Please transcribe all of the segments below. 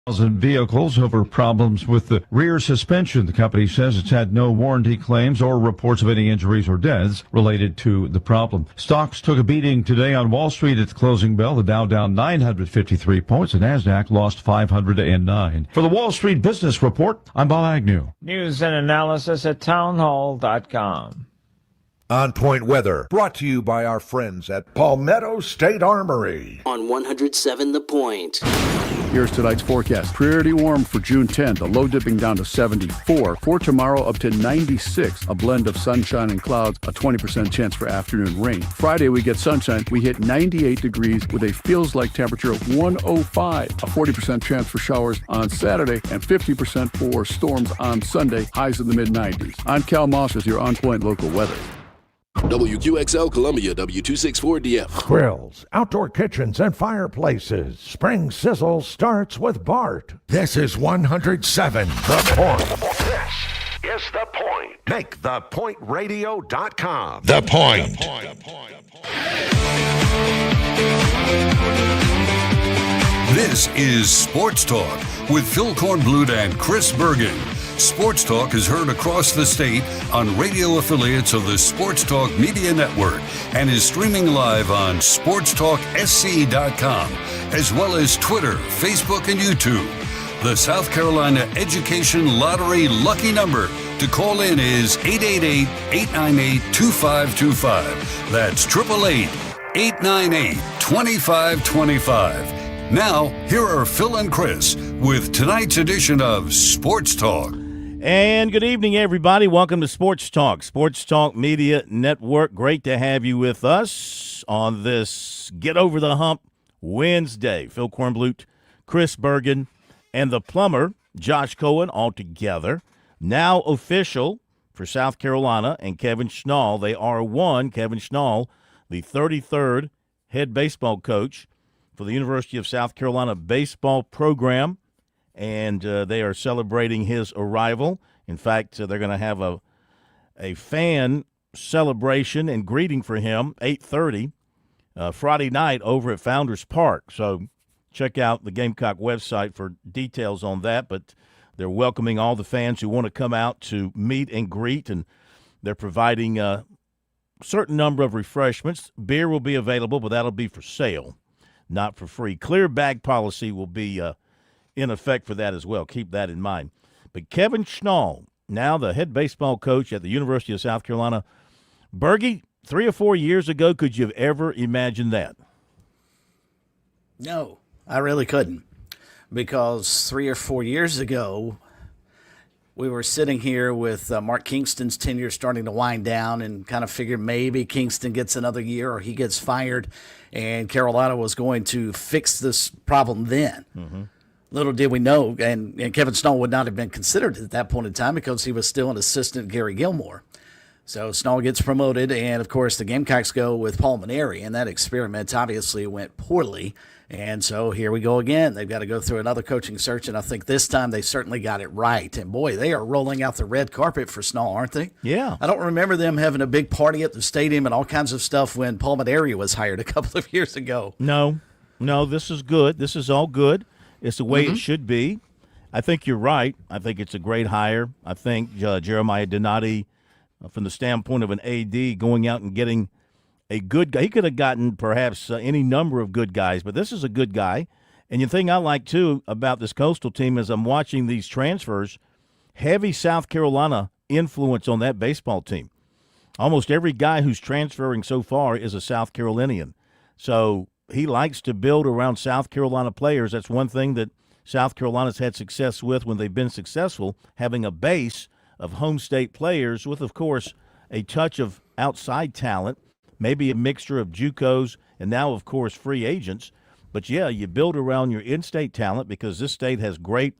vehicles over problems with the rear suspension. The company says it's had no warranty claims or reports of any injuries or deaths related to the problem. Stocks took a beating today on Wall Street at the closing bell. The Dow down 953 points. The Nasdaq lost 509. For the Wall Street Business Report, I'm Bob Agnew. News and analysis at townhall.com. On Point Weather, brought to you by our friends at Palmetto State Armory. On 107 The Point. Here's tonight's forecast. Pretty warm for June 10th, the low dipping down to 74. For tomorrow, up to 96. A blend of sunshine and clouds, a 20% chance for afternoon rain. Friday, we get sunshine. We hit 98 degrees with a feels-like temperature of 105. A 40% chance for showers on Saturday and 50% for storms on Sunday. Highs in the mid-90s. I'm Cal Moss with your On Point local weather. WQXL Columbia, W264DF. Grills, outdoor kitchens, and fireplaces. Spring Sizzle starts with Bart. This is 107 The Point. This is The Point. Make thepointradio.com. The Point. This is Sports Talk with Phil Kornblut and Chris Bergen. Sports Talk is heard across the state on radio affiliates of the Sports Talk Media Network and is streaming live on SportsTalkSC.com, as well as Twitter, Facebook, and YouTube. The South Carolina Education Lottery lucky number to call in is 888-898-2525. That's 888-898-2525. Now, here are Phil and Chris with tonight's edition of Sports Talk. And good evening, everybody. Welcome to Sports Talk, Sports Talk Media Network. Great to have you with us on this Get Over the Hump Wednesday. Phil Kornblut, Chris Bergen, and the plumber, Josh Cohen, all together. Now official for South Carolina and Kevin Schnall. They are one. Kevin Schnall, the 33rd head baseball coach for the University of South Carolina baseball program, and they are celebrating his arrival. In fact, they're going to have a fan celebration and greeting for him, 8:30 Friday night over at Founders Park. So check out the Gamecock website for details on that, but they're welcoming all the fans who want to come out to meet and greet, and they're providing a certain number of refreshments. Beer will be available, but that'll be for sale, not for free. Clear bag policy will be in effect for that as well. Keep that in mind. But Kevin Schnall, now the head baseball coach at the University of South Carolina. Bergie, 3 or 4 years ago, could you have ever imagined that? No, I really couldn't. Because 3 or 4 years ago, we were sitting here with Mark Kingston's tenure starting to wind down and kind of figured maybe Kingston gets another year or he gets fired, and Carolina was going to fix this problem then. Mm-hmm. Little did we know, and Kevin Schnall would not have been considered at that point in time because he was still an assistant Gary Gilmore. So Schnall gets promoted, and, of course, the Gamecocks go with Paul Maneri, and that experiment obviously went poorly. And so here we go again. They've got to go through another coaching search, and I think this time they certainly got it right. And, boy, they are rolling out the red carpet for Schnall, aren't they? Yeah. I don't remember them having a big party at the stadium and all kinds of stuff when Paul Maneri was hired a couple of years ago. No, this is good. This is all good. It's the way it should be. I think you're right. I think it's a great hire. I think Jeremiah Donati, from the standpoint of an AD, going out and getting a good guy. He could have gotten perhaps any number of good guys, but this is a good guy. And the thing I like, too, about this Coastal team is I'm watching these transfers, heavy South Carolina influence on that baseball team. Almost every guy who's transferring so far is a South Carolinian. So he likes to build around South Carolina players. That's one thing that South Carolina's had success with when they've been successful, having a base of home state players with, of course, a touch of outside talent, maybe a mixture of JUCOs and now, of course, free agents. But, yeah, you build around your in-state talent because this state has great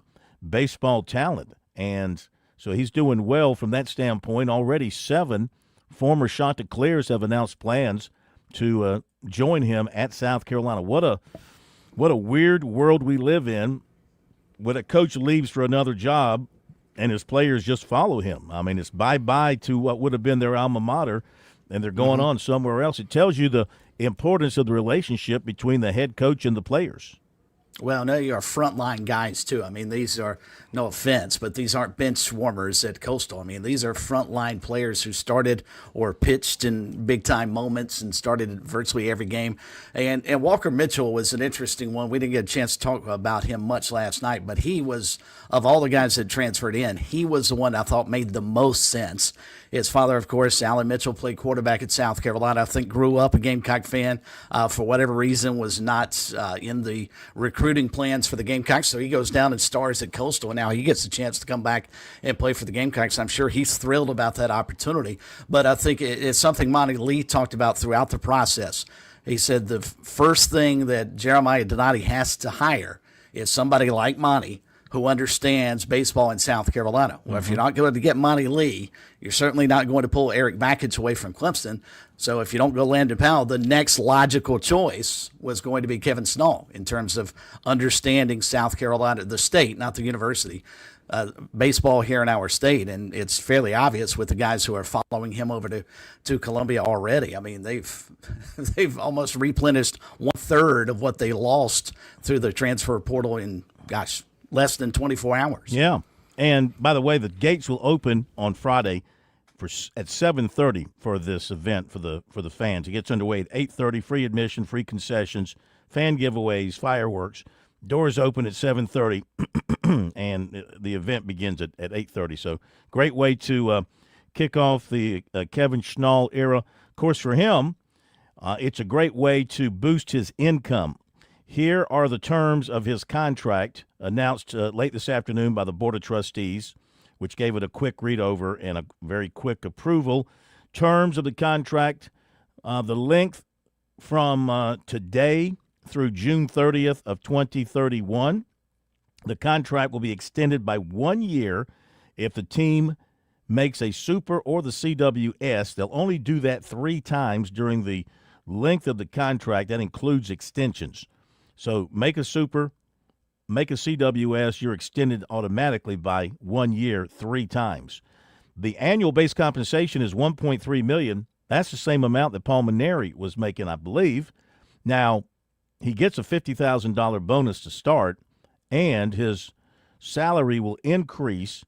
baseball talent. And so he's doing well from that standpoint. Already 7 former Chanticleers have announced plans to join him at South Carolina. What a weird world we live in when a coach leaves for another job and his players just follow him. I mean, it's bye-bye to what would have been their alma mater, and they're going on somewhere else. It tells you the importance of the relationship between the head coach and the players. Well, no, you are frontline guys, too. I mean, these are, no offense, but these aren't bench warmers at Coastal. I mean, these are frontline players who started or pitched in big-time moments and started virtually every game. And Walker Mitchell was an interesting one. We didn't get a chance to talk about him much last night, but he was, of all the guys that transferred in, he was the one I thought made the most sense. His father, of course, Alan Mitchell, played quarterback at South Carolina. I think grew up a Gamecock fan. For whatever reason, was not in the recruiting plans for the Gamecocks. So he goes down and stars at Coastal. And now he gets a chance to come back and play for the Gamecocks. I'm sure he's thrilled about that opportunity. But I think it's something Monty Lee talked about throughout the process. He said the first thing that Jeremiah Donati has to hire is somebody like Monty, who understands baseball in South Carolina. Well, if you're not going to get Monty Lee, you're certainly not going to pull Eric Backich away from Clemson. So if you don't go Landon Powell, the next logical choice was going to be Kevin Snall in terms of understanding South Carolina, the state, not the university, baseball here in our state. And it's fairly obvious with the guys who are following him over to Columbia already. I mean, they've almost replenished 1/3 of what they lost through the transfer portal in, less than 24 hours. Yeah. And by the way, the gates will open on Friday at 7:30 for this event for the fans. It gets underway at 8:30, free admission, free concessions, fan giveaways, fireworks. Doors open at 7:30 and the event begins at 8:30. So great way to kick off the Kevin Schnall era. Of course, for him, it's a great way to boost his income. Here are the terms of his contract announced late this afternoon by the Board of Trustees, which gave it a quick read-over and a very quick approval. Terms of the contract, the length from today through June 30th of 2031. The contract will be extended by 1 year if the team makes a Super or the CWS. They'll only do that 3 times during the length of the contract. That includes extensions. So make a Super, make a CWS, you're extended automatically by 1 year 3 times. The annual base compensation is $1.3 million. That's the same amount that Paul Maneri was making, I believe. Now, he gets a $50,000 bonus to start, and his salary will increase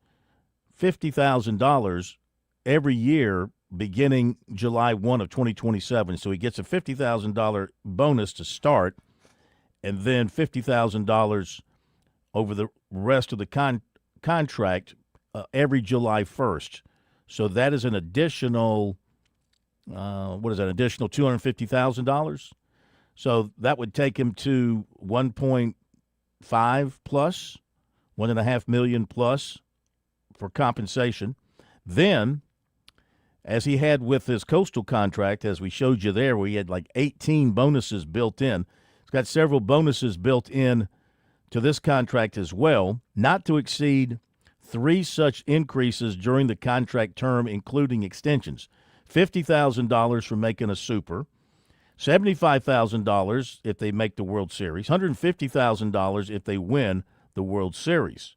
$50,000 every year beginning July 1 of 2027. So he gets a $50,000 bonus to start, and then $50,000 over the rest of the contract every July 1st. So that is an additional, additional $250,000? So that would take him to 1.5 plus, $1.5 million plus for compensation. Then, as he had with his Coastal contract, as we showed you there, where he had like 18 bonuses built in, he's got several bonuses built in to this contract as well, not to exceed 3 such increases during the contract term, including extensions. $50,000 for making a Super, $75,000 if they make the World Series, $150,000 if they win the World Series.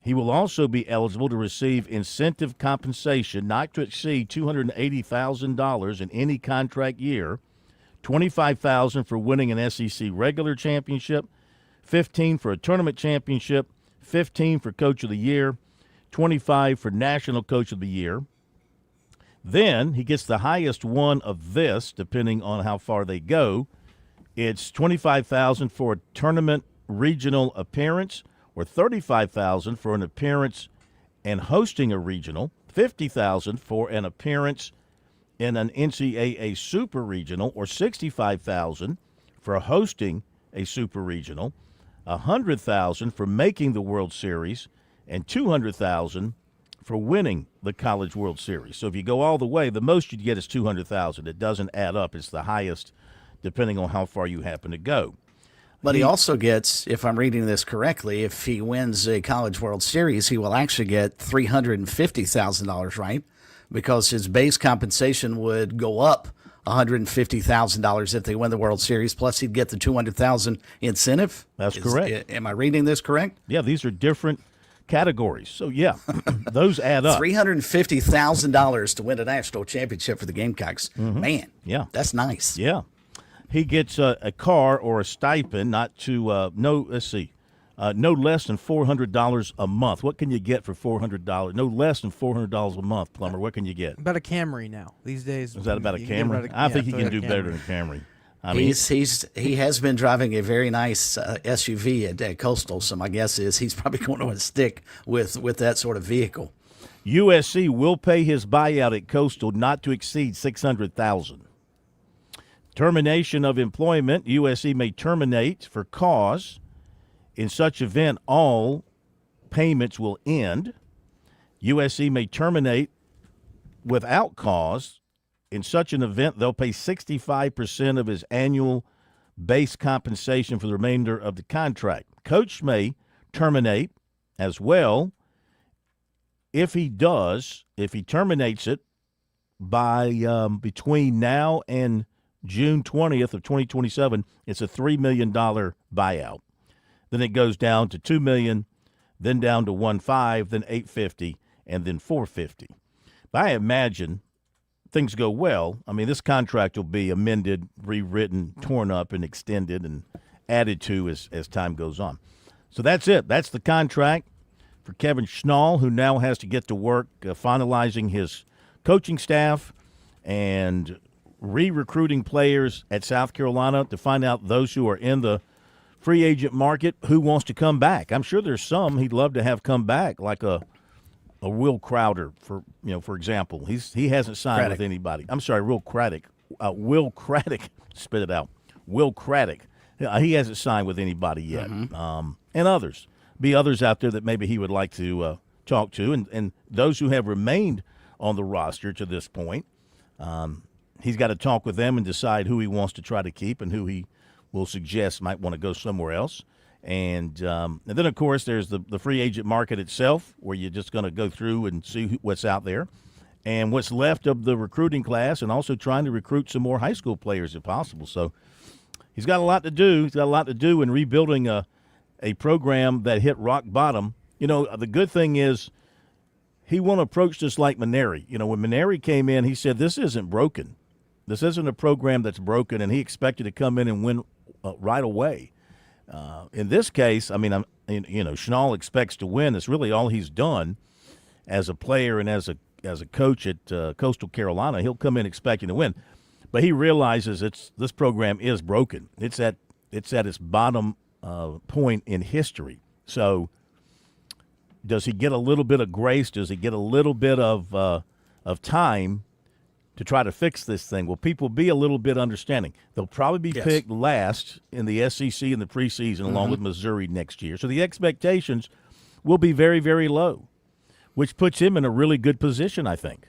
He will also be eligible to receive incentive compensation not to exceed $280,000 in any contract year, $25,000 for winning an SEC regular championship, $15,000 for a tournament championship, $15,000 for Coach of the Year, $25,000 for National Coach of the Year. Then he gets the highest one of this, depending on how far they go. It's $25,000 for a tournament regional appearance, or $35,000 for an appearance and hosting a regional, $50,000 for an appearance in an NCAA Super Regional, or $65,000 for hosting a Super Regional, $100,000 for making the World Series, and $200,000 for winning the College World Series. So if you go all the way, the most you'd get is $200,000. It doesn't add up. It's the highest depending on how far you happen to go. But he also gets, if I'm reading this correctly, if he wins a College World Series, he will actually get $350,000, right? Because his base compensation would go up $150,000 if they win the World Series, plus he'd get the $200,000 incentive. That's correct. Am I reading this correct? Yeah, these are different categories. So, yeah, those add up. $350,000 to win a national championship for the Gamecocks. Man, yeah, that's nice. Yeah. he gets a car or a stipend no less than $400 a month. What can you get for $400? No less than $400 a month, Plummer. What can you get? About a Camry now these days. Is that about a Camry? I think he can do better than a Camry. I mean, he has been driving a very nice SUV at Coastal, so my guess is he's probably going to stick with that sort of vehicle. USC will pay his buyout at Coastal not to exceed $600,000. Termination of employment. USC may terminate for cause. In such event, all payments will end. USC may terminate without cause. In such an event, they'll pay 65% of his annual base compensation for the remainder of the contract. Coach may terminate as well. If he terminates it by between now and June 20th of 2027, it's a $3 million buyout. Then it goes down to $2 million, then down to $1.5 million, then $850,000, and then $450,000. But I imagine things go well. I mean, this contract will be amended, rewritten, torn up, and extended and added to as time goes on. So that's it. That's the contract for Kevin Schnall, who now has to get to work finalizing his coaching staff and re-recruiting players at South Carolina to find out those who are in the free agent market who wants to come back. I'm sure there's some he'd love to have come back, like a Will Crowder, for example. He hasn't signed with anybody. I'm sorry, Will Craddock. Spit it out. Will Craddock. He hasn't signed with anybody yet. Mm-hmm. And others. Be others out there that maybe he would like to talk to. And those who have remained on the roster to this point, he's got to talk with them and decide who he wants to try to keep and who he will suggest might want to go somewhere else. And then, of course, there's the free agent market itself, where you're just going to go through and see what's out there and what's left of the recruiting class, and also trying to recruit some more high school players if possible. So he's got a lot to do. He's got a lot to do in rebuilding a program that hit rock bottom. The good thing is he won't approach this like Maneri. When Maneri came in, he said, this isn't broken. This isn't a program that's broken, and he expected to come in and win right away. In this case, Schnall expects to win. It's really all he's done as a player and as a coach at Coastal Carolina. He'll come in expecting to win, but he realizes this program is broken. It's at its bottom point in history. So, does he get a little bit of grace? Does he get a little bit of time to try to fix this thing? Will people be a little bit understanding? They'll probably be picked last in the SEC in the preseason, along with Missouri next year. So the expectations will be very, very low, which puts him in a really good position, I think.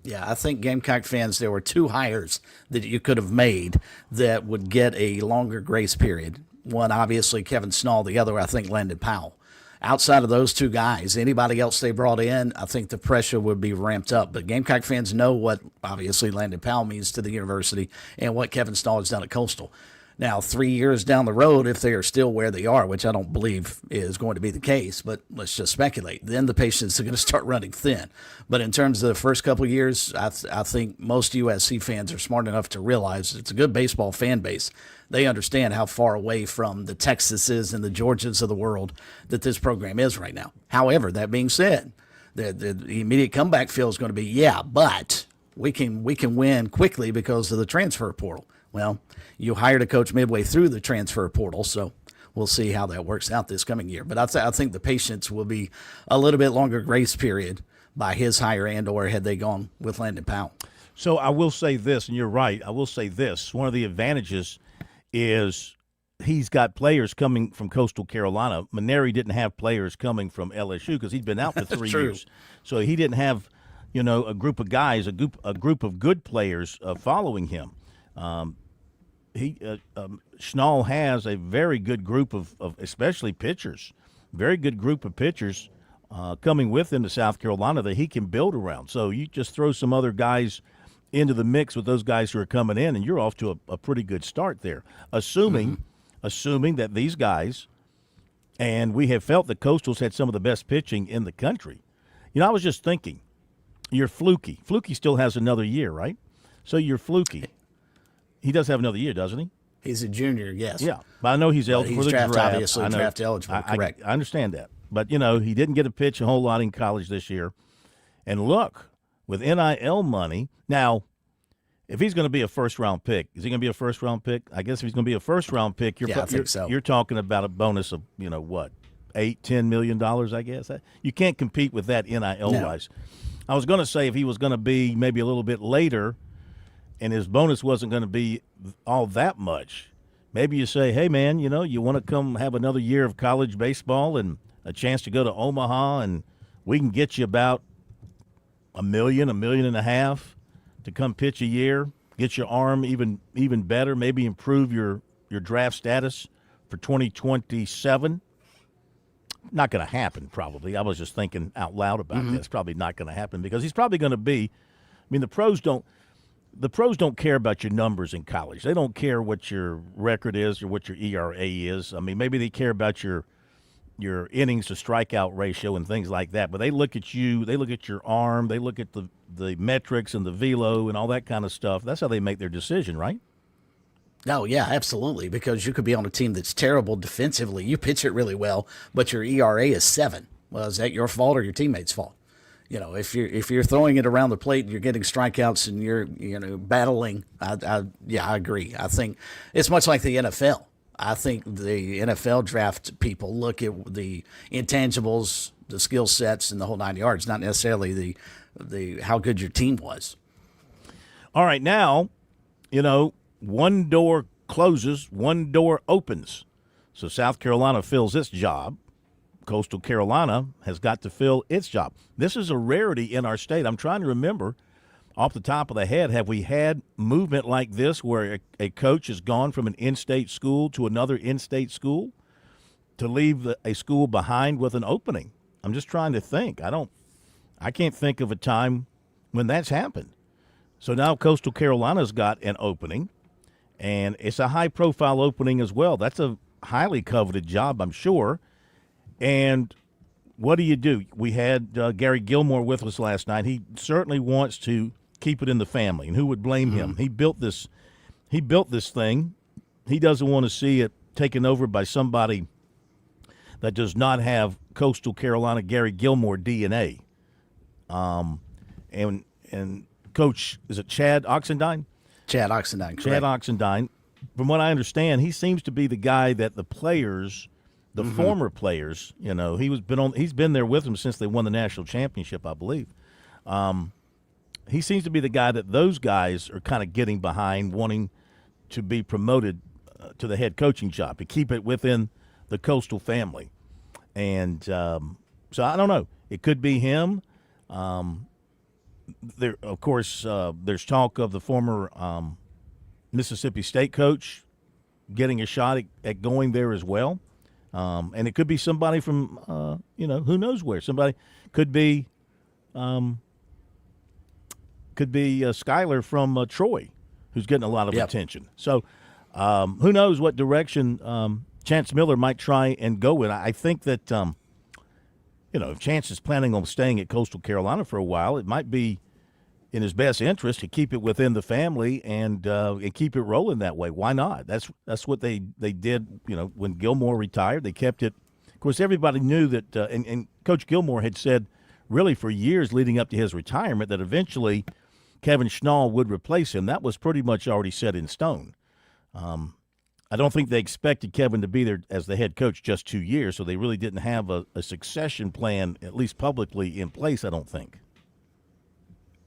Yeah, I think Gamecock fans, there were two hires that you could have made that would get a longer grace period. One, obviously, Kevin Schnall. The other, I think, Landon Powell. Outside of those two guys, anybody else they brought in, I think the pressure would be ramped up. But Gamecock fans know what, obviously, Landon Powell means to the university and what Kevin Schnall has done at Coastal. Now, 3 years down the road, if they are still where they are, which I don't believe is going to be the case, but let's just speculate, then the patience are going to start running thin. But in terms of the first couple of years, I think most USC fans are smart enough to realize it's a good baseball fan base. They understand how far away from the Texases and the Georgias of the world that this program is right now. However, that being said, the immediate comeback feel is going to be, but we can win quickly because of the transfer portal. Well, you hired a coach midway through the transfer portal, so we'll see how that works out this coming year. But I think the patience will be a little bit longer grace period by his hire and or had they gone with Landon Powell. So I will say this, and you're right, I will say this. One of the advantages is he's got players coming from Coastal Carolina. Maneri didn't have players coming from LSU because he'd been out for 3 years. So he didn't have, a group of guys, a group of good players following him. Schnall has a very good group of especially pitchers, very good group of pitchers coming with him to South Carolina that he can build around. So you just throw some other guys into the mix with those guys who are coming in, and you're off to a pretty good start there, assuming that these guys, and we have felt that Coastal's had some of the best pitching in the country. I was just thinking, you're Fluky. Fluky still has another year, right? So you're Fluky. He does have another year, doesn't he? He's a junior, yes. Yeah, but I know he's eligible for the draft. Obviously, draft eligible, correct. I understand that. But, he didn't get to pitch a whole lot in college this year. And look, with NIL money, now, if he's going to be a first-round pick, is he going to be a first-round pick? I guess if he's going to be a first-round pick, I think so. You're talking about a bonus of, what, $8-10 million, I guess? You can't compete with that NIL-wise. No. I was going to say if he was going to be maybe a little bit later and his bonus wasn't going to be all that much, maybe you say, hey, man, you want to come have another year of college baseball and a chance to go to Omaha, and we can get you about $1 million, $1.5 million to come pitch a year, get your arm even better, maybe improve your draft status for 2027. Not going to happen, probably. I was just thinking out loud about this. Probably not going to happen because he's probably going to be. I mean, the pros don't care about your numbers in college. They don't care what your record is or what your ERA is. I mean, maybe they care about your innings to strikeout ratio and things like that. But they look at you. They look at your arm. They look at the metrics and the velo and all that kind of stuff. That's how they make their decision, right? Oh, yeah, absolutely, because you could be on a team that's terrible defensively. You pitch it really well, but your ERA is 7. Well, is that your fault or your teammate's fault? If you're throwing it around the plate and you're getting strikeouts and you're battling, I agree. I think it's much like the NFL. I think the NFL draft people look at the intangibles, the skill sets, and the whole 9 yards, not necessarily the how good your team was. All right, now, one door closes, one door opens. So South Carolina fills its job. Coastal Carolina has got to fill its job. This is a rarity in our state. I'm trying to remember off the top of the head, have we had movement like this where a coach has gone from an in-state school to another in-state school to leave a school behind with an opening? I'm just trying to think. I can't think of a time when that's happened. So now Coastal Carolina's got an opening. And it's a high-profile opening as well. That's a highly coveted job, I'm sure. And what do? We had Gary Gilmore with us last night. He certainly wants to keep it in the family, and who would blame him? He built this thing. He doesn't want to see it taken over by somebody that does not have Coastal Carolina Gary Gilmore DNA. And Coach, is it Chad Oxendine? Chad Oxendine, correct. Chad Oxendine. From what I understand, he seems to be the guy that the players, the former players, he's been there with them since they won the national championship, I believe. He seems to be the guy that those guys are kind of getting behind, wanting to be promoted to the head coaching job, to keep it within the Coastal family. And so I don't know. It could be him. There, of course, there's talk of the former Mississippi State coach getting a shot at going there as well. And it could be somebody from, who knows where. Somebody could be Skyler from Troy, who's getting a lot of attention. So who knows what direction Chance Miller might try and go in. I think that, if Chance is planning on staying at Coastal Carolina for a while, it might be in his best interest to keep it within the family and keep it rolling that way. Why not? That's what they did. When Gilmore retired, they kept it. Of course, everybody knew that, and Coach Gilmore had said, really for years leading up to his retirement, that eventually Kevin Schnall would replace him. That was pretty much already set in stone. I don't think they expected Kevin to be there as the head coach just 2 years, so they really didn't have a succession plan, at least publicly, in place, I don't think.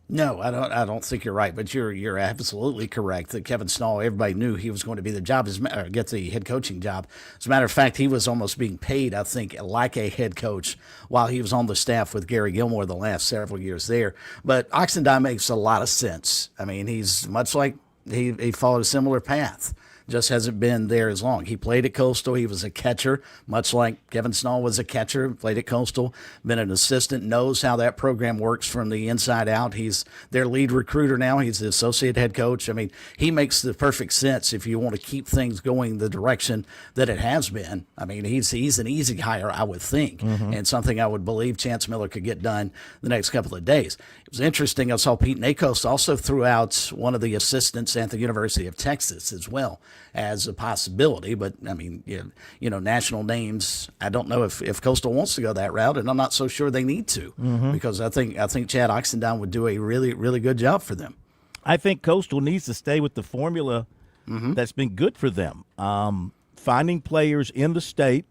No, I don't think you're right, but you're absolutely correct that Kevin Schnall, everybody knew he was going to be the job, get the head coaching job. As a matter of fact, he was almost being paid, I think, like a head coach while he was on the staff with Gary Gilmore the last several years there. But Oxendine makes a lot of sense. I mean, he's much like he followed a similar path just hasn't been there as long. He played at Coastal. He was a catcher, much like Kevin Snall was a catcher, played at Coastal, been an assistant, knows how that program works from the inside out. He's their lead recruiter now. He's the associate head coach. I mean, he makes the perfect sense if you want to keep things going the direction that it has been. I mean, he's an easy hire, I would think, and something I would believe Chance Miller could get done the next couple of days. It was interesting. I saw Pete Nakos also threw out one of the assistants at the University of Texas as well as a possibility. But, I mean, you know, national names, I don't know if Coastal wants to go that route, and I'm not so sure they need to because I think Chad Oxendown would do a really, really good job for them. I think Coastal needs to stay with the formula that's been good for them. Finding players in the state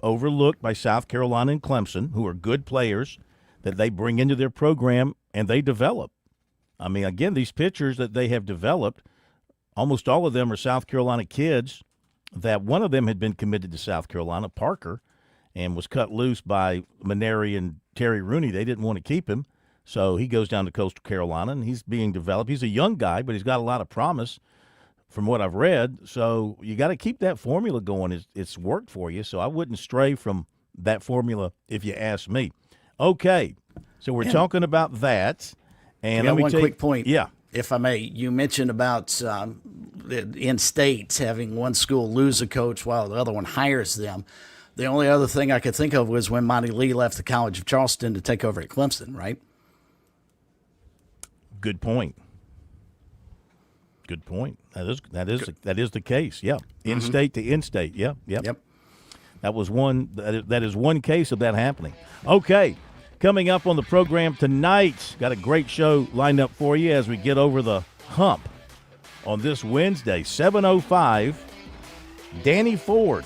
overlooked by South Carolina and Clemson who are good players that they bring into their program and they develop. I mean, again, these pitchers that they have developed, almost all of them are South Carolina kids that one of them had been committed to South Carolina, Parker, and was cut loose by Maneri and Terry Rooney. They didn't want to keep him, so he goes down to Coastal Carolina, and he's being developed. He's a young guy, but he's got a lot of promise from what I've read. So you got to keep that formula going. It's worked for you, so I wouldn't stray from that formula if you ask me. Okay, so we're talking about that. And let me one quick point. Yeah. If I may, you mentioned about in-state having one school lose a coach while the other one hires them. The only other thing I could think of was when Monty Lee left the College of Charleston to take over at Clemson, right? Good point. Good point. That is the case. Yeah. In-state to in-state. Yeah. Yep. That was one. That is one case of that happening. Okay. Coming up on the program tonight, got a great show lined up for you as we get over the hump on this Wednesday, 7:05. Danny Ford.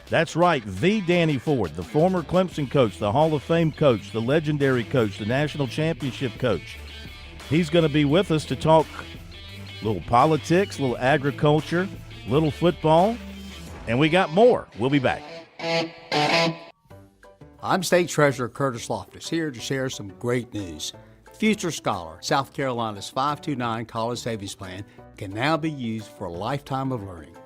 That's right, the Danny Ford, the former Clemson coach, the Hall of Fame coach, the legendary coach, the national championship coach. He's going to be with us to talk a little politics, a little agriculture, a little football, and we got more. We'll be back. I'm State Treasurer Curtis Loftus, here to share some great news. Future Scholar, South Carolina's 529 college savings plan, can now be used for a lifetime of learning.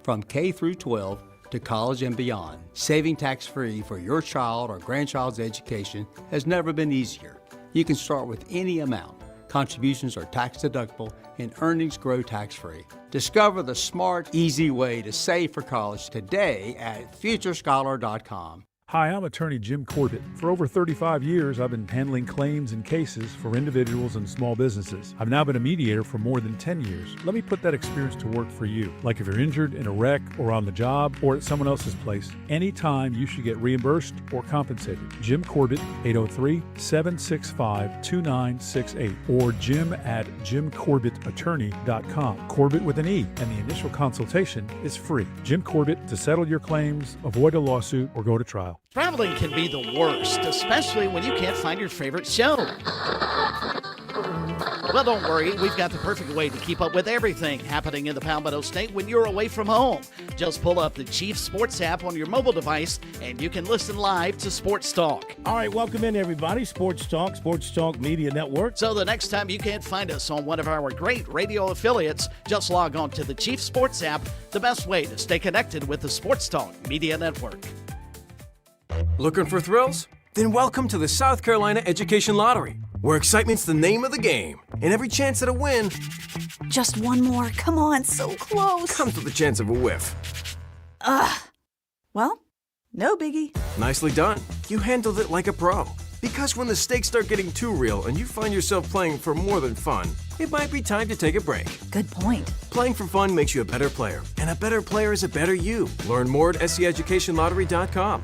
From K through 12 to college and beyond, saving tax-free for your child or grandchild's education has never been easier. You can start with any amount. Contributions are tax-deductible and earnings grow tax-free. Discover the smart, easy way to save for college today at futurescholar.com. Hi, I'm attorney Jim Corbett. For over 35 years, I've been handling claims and cases for individuals and small businesses. I've now been a mediator for more than 10 years. Let me put that experience to work for you. Like if you're injured in a wreck or on the job or at someone else's place, anytime you should get reimbursed or compensated. Jim Corbett, 803-765-2968 or jim@jimcorbettattorney.com. Corbett with an E, and the initial consultation is free. Jim Corbett to settle your claims, avoid a lawsuit, or go to trial. Traveling can be the worst, especially when you can't find your favorite show. Well, don't worry. We've got the perfect way to keep up with everything happening in the Palmetto State when you're away from home. Just pull up the Chief Sports app on your mobile device, and you can listen live to Sports Talk. All right, welcome in, everybody. Sports Talk Media Network. So the next time you can't find us on one of our great radio affiliates, just log on to the Chief Sports app, the best way to stay connected with the Sports Talk Media Network. Looking for thrills? Then welcome to the South Carolina Education Lottery, where excitement's the name of the game, and every chance at a win... Just one more. Come on, so close. ...comes with the chance of a whiff. Well, no biggie. Nicely done. You handled it like a pro. Because when the stakes start getting too real and you find yourself playing for more than fun, it might be time to take a break. Good point. Playing for fun makes you a better player, and a better player is a better you. Learn more at SCEducationLottery.com.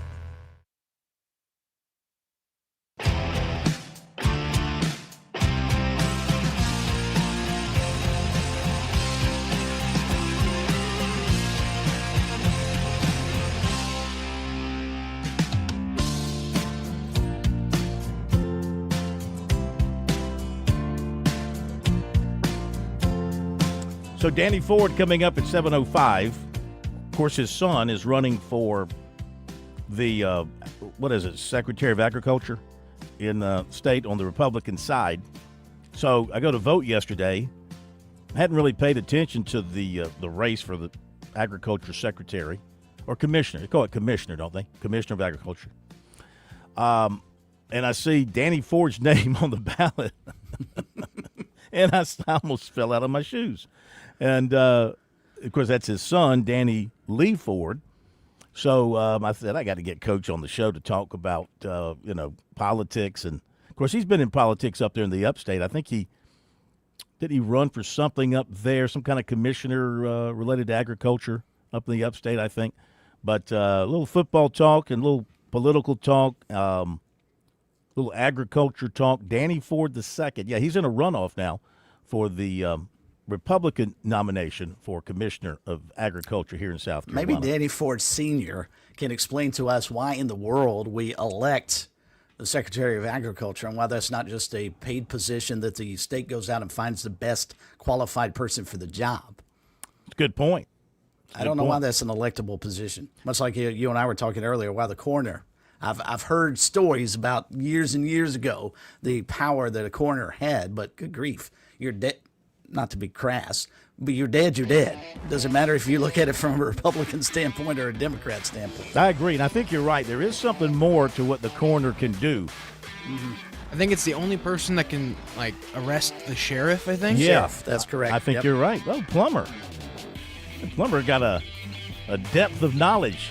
So Danny Ford coming up at 7:05. Of course, his son is running for the, Secretary of Agriculture in the state on the Republican side. So I go to vote yesterday, hadn't really paid attention to the race for the agriculture secretary or commissioner. They call it commissioner, don't they? Commissioner of Agriculture. And I see Danny Ford's name on the ballot. And I almost fell out of my shoes. And, of course, that's his son, Danny Lee Ford. So I said, I got to get Coach on the show to talk about, politics. And, of course, he's been in politics up there in the upstate. I think did he run for something up there, some kind of commissioner related to agriculture up in the upstate, I think. But a little football talk and a little political talk, little agriculture talk. Danny Ford II. Yeah, he's in a runoff now for the Republican nomination for Commissioner of Agriculture here in South Carolina. Maybe Danny Ford Sr. can explain to us why in the world we elect the Secretary of Agriculture and why that's not just a paid position that the state goes out and finds the best qualified person for the job. It's a good point. I don't know why that's an electable position. Much like you and I were talking earlier, why the coroner. I've heard stories about years and years ago the power that a coroner had, but good grief, you're dead. Not to be crass, but you're dead. You're dead. Doesn't matter if you look at it from a Republican standpoint or a Democrat standpoint. I agree, and I think you're right. There is something more to what the coroner can do. Mm-hmm. I think it's the only person that can arrest the sheriff. I think. Yeah, that's correct. I think you're right. Well, Plummer got a depth of knowledge.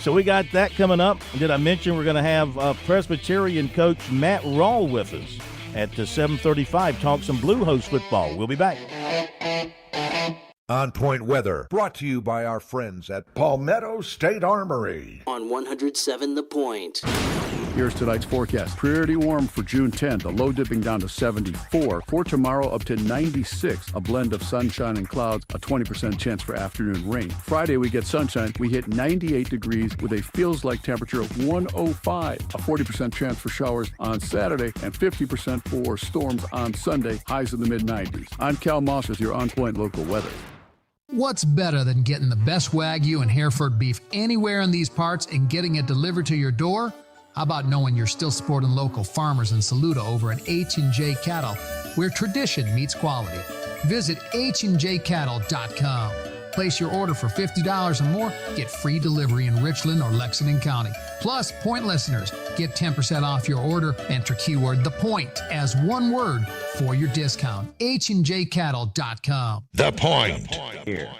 So we got that coming up. Did I mention we're going to have Presbyterian coach Matt Rawl with us at 7:35, talk some Blue Hose football. We'll be back. On Point Weather, brought to you by our friends at Palmetto State Armory. On 107 The Point. Here's tonight's forecast. Pretty warm for June 10th. The low dipping down to 74. For tomorrow, up to 96. A blend of sunshine and clouds. A 20% chance for afternoon rain. Friday, we get sunshine. We hit 98 degrees with a feels-like temperature of 105. A 40% chance for showers on Saturday and 50% for storms on Sunday. Highs in the mid-90s. I'm Cal Moss with your On Point local weather. What's better than getting the best Wagyu and Hereford beef anywhere in these parts and getting it delivered to your door? How about knowing you're still supporting local farmers in Saluda over at H&J Cattle, where tradition meets quality? Visit HandJCattle.com. Place your order for $50 or more, get free delivery in Richland or Lexington County. Plus, Point listeners get 10% off your order. Enter keyword The Point as one word for your discount. HandJCattle.com. The Point. Here.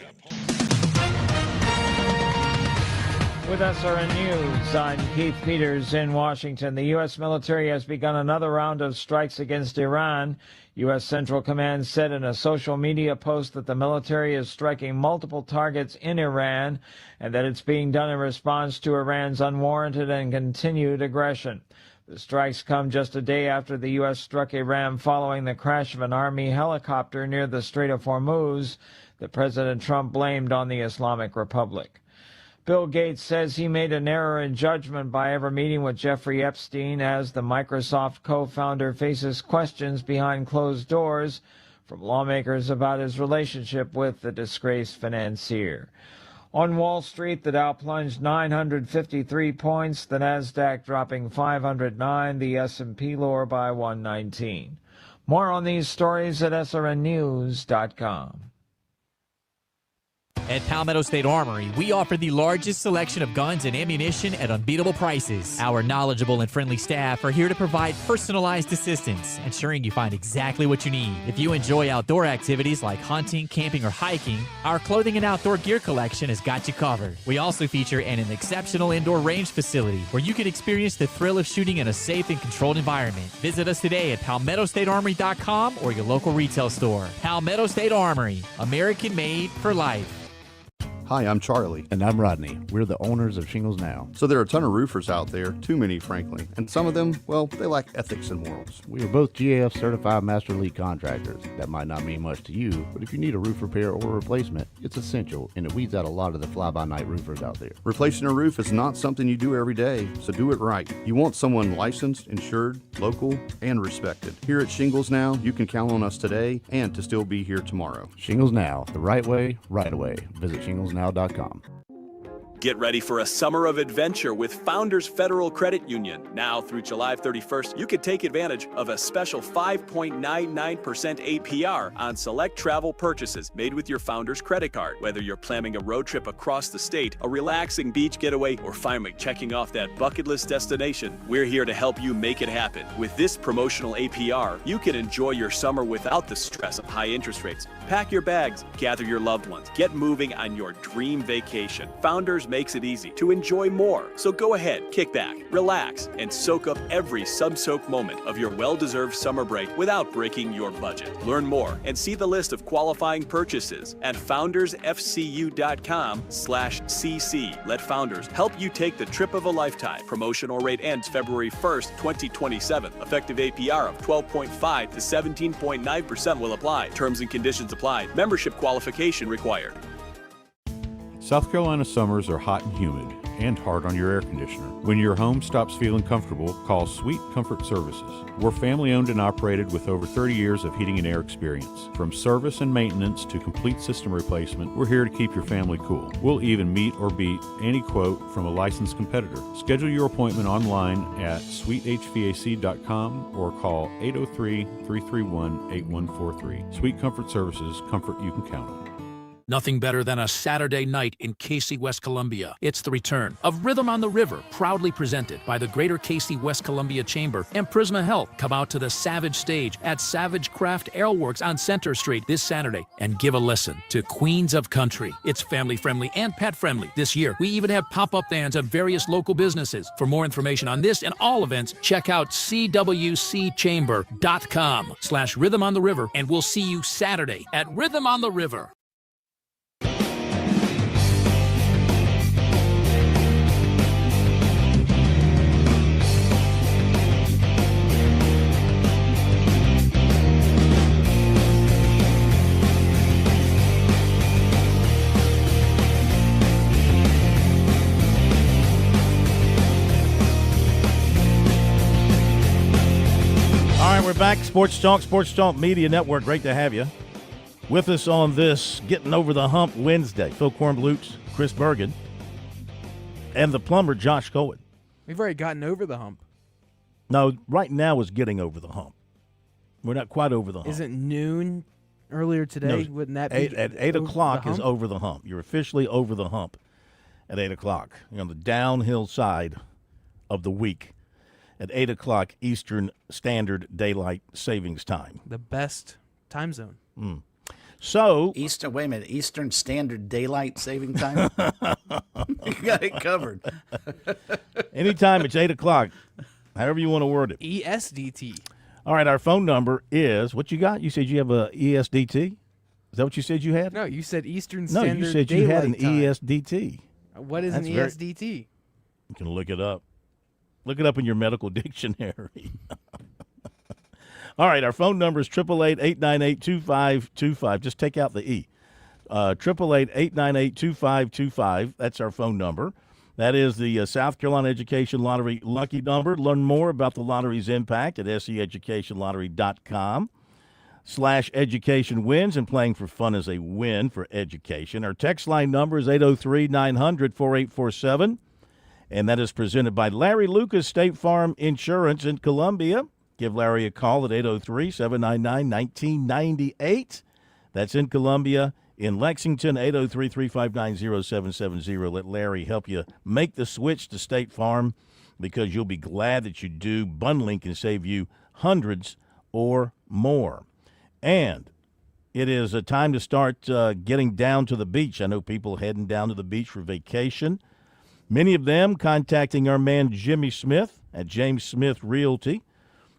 With SRN News, I'm Keith Peters in Washington. The U.S. military has begun another round of strikes against Iran. U.S. Central Command said in a social media post that the military is striking multiple targets in Iran and that it's being done in response to Iran's unwarranted and continued aggression. The strikes come just a day after the U.S. struck Iran following the crash of an Army helicopter near the Strait of Hormuz that President Trump blamed on the Islamic Republic. Bill Gates says he made an error in judgment by ever meeting with Jeffrey Epstein as the Microsoft co-founder faces questions behind closed doors from lawmakers about his relationship with the disgraced financier. On Wall Street, the Dow plunged 953 points, the Nasdaq dropping 509, the S&P lower by 119. More on these stories at srnnews.com. At Palmetto State Armory, we offer the largest selection of guns and ammunition at unbeatable prices. Our knowledgeable and friendly staff are here to provide personalized assistance, ensuring you find exactly what you need. If you enjoy outdoor activities like hunting, camping, or hiking, our clothing and outdoor gear collection has got you covered. We also feature an exceptional indoor range facility where you can experience the thrill of shooting in a safe and controlled environment. Visit us today at PalmettoStateArmory.com or your local retail store. Palmetto State Armory, American made for life. Hi, I'm Charlie. And I'm Rodney. We're the owners of Shingles Now. So there are a ton of roofers out there, too many, frankly. And some of them, well, they lack ethics and morals. We are both GAF certified master lead contractors. That might not mean much to you, but if you need a roof repair or a replacement, it's essential, and it weeds out a lot of the fly-by-night roofers out there. Replacing a roof is not something you do every day, so do it right. You want someone licensed, insured, local, and respected. Here at Shingles Now, you can count on us today and to still be here tomorrow. Shingles Now, the right way, right away. Visit shinglesnow.com. Get ready for a summer of adventure with Founders Federal Credit Union. Now through July 31st, you can take advantage of a special 5.99% APR on select travel purchases made with your Founders credit card. Whether you're planning a road trip across the state, a relaxing beach getaway, or finally checking off that bucket list destination, we're here to help you make it happen. With this promotional APR, you can enjoy your summer without the stress of high interest rates. Pack your bags, gather your loved ones, get moving on your dream vacation. Founders makes it easy to enjoy more. So go ahead, kick back, relax, and soak up every sub-soak moment of your well-deserved summer break without breaking your budget. Learn more and see the list of qualifying purchases at foundersfcu.com/cc. Let Founders help you take the trip of a lifetime. Promotional rate ends February 1st, 2027. Effective APR of 12.5 to 17.9% will apply. Terms and conditions apply. Membership qualification required. South Carolina summers are hot and humid and hard on your air conditioner. When your home stops feeling comfortable, call Sweet Comfort Services. We're family owned and operated with over 30 years of heating and air experience. From service and maintenance to complete system replacement, we're here to keep your family cool. We'll even meet or beat any quote from a licensed competitor. Schedule your appointment online at sweethvac.com or call 803-331-8143. Sweet Comfort Services, comfort you can count on. Nothing better than a Saturday night in Casey, West Columbia. It's the return of Rhythm on the River, proudly presented by the Greater Casey, West Columbia Chamber and Prisma Health. Come out to the Savage stage at Savage Craft Aleworks on Center Street this Saturday and give a listen to Queens of Country. It's family-friendly and pet-friendly. This year, we even have pop-up bands of various local businesses. For more information on this and all events, check out cwcchamber.com/Rhythm on the River, and we'll see you Saturday at Rhythm on the River. We're back. Sports Talk Media Network. Great to have you with us on this Getting Over the Hump Wednesday. Phil Kornblutz, Chris Bergen, and the plumber, Josh Cohen. We've already gotten over the hump. No, right now is getting over the hump. We're not quite over the hump. Isn't noon earlier today? No, Wouldn't that be at 8 o'clock is over the hump. You're officially over the hump at 8 o'clock. You're on the downhill side of the week at 8 o'clock Eastern Standard Daylight Savings Time. The best time zone. So Eastern Standard Daylight Saving Time. You got it covered. Anytime it's 8 o'clock, however you want to word it. ESDT. All right, our phone number is, what you got? You said you have a ESDT? Is that what you said you had? No, you said Eastern Standard No, you said you had an ESDT. What is an ESDT? You can look it up. Look it up in your medical dictionary. All right, our phone number is 888-898-2525. Just take out the E. 888-898-2525. That's our phone number. That is the South Carolina Education Lottery lucky number. Learn more about the lottery's impact at seeducationlottery.com/education wins, and playing for fun is a win for education. Our text line number is 803-900-4847. And that is presented by Larry Lucas State Farm Insurance in Columbia. Give Larry a call at 803-799-1998. That's in Columbia. In Lexington, 803-359-0770. Let Larry help you make the switch to State Farm, because you'll be glad that you do. Bundling can save you hundreds or more. And it is a time to start getting down to the beach. I know people heading down to the beach for vacation. Many of them contacting our man Jimmy Smith at James Smith Realty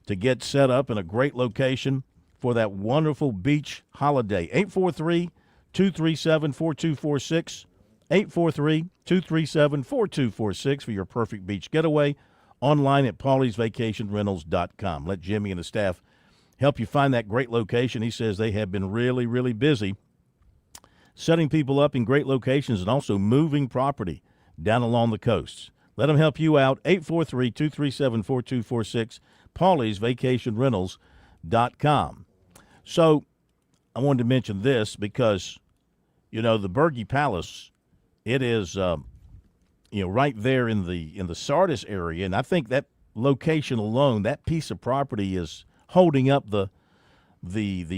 to get set up in a great location for that wonderful beach holiday. 843-237-4246. 843-237-4246 for your perfect beach getaway. Online at pauliesvacationrentals.com. Let Jimmy and the staff help you find that great location. He says they have been really, really busy setting people up in great locations and also moving property down along the coasts. Let them help you out. 843-237-4246, pauliesvacationrentals.com. So I wanted to mention this because, you know, the Berge Palace, it is right there in the Sardis area, and I think that location alone, that piece of property is holding up the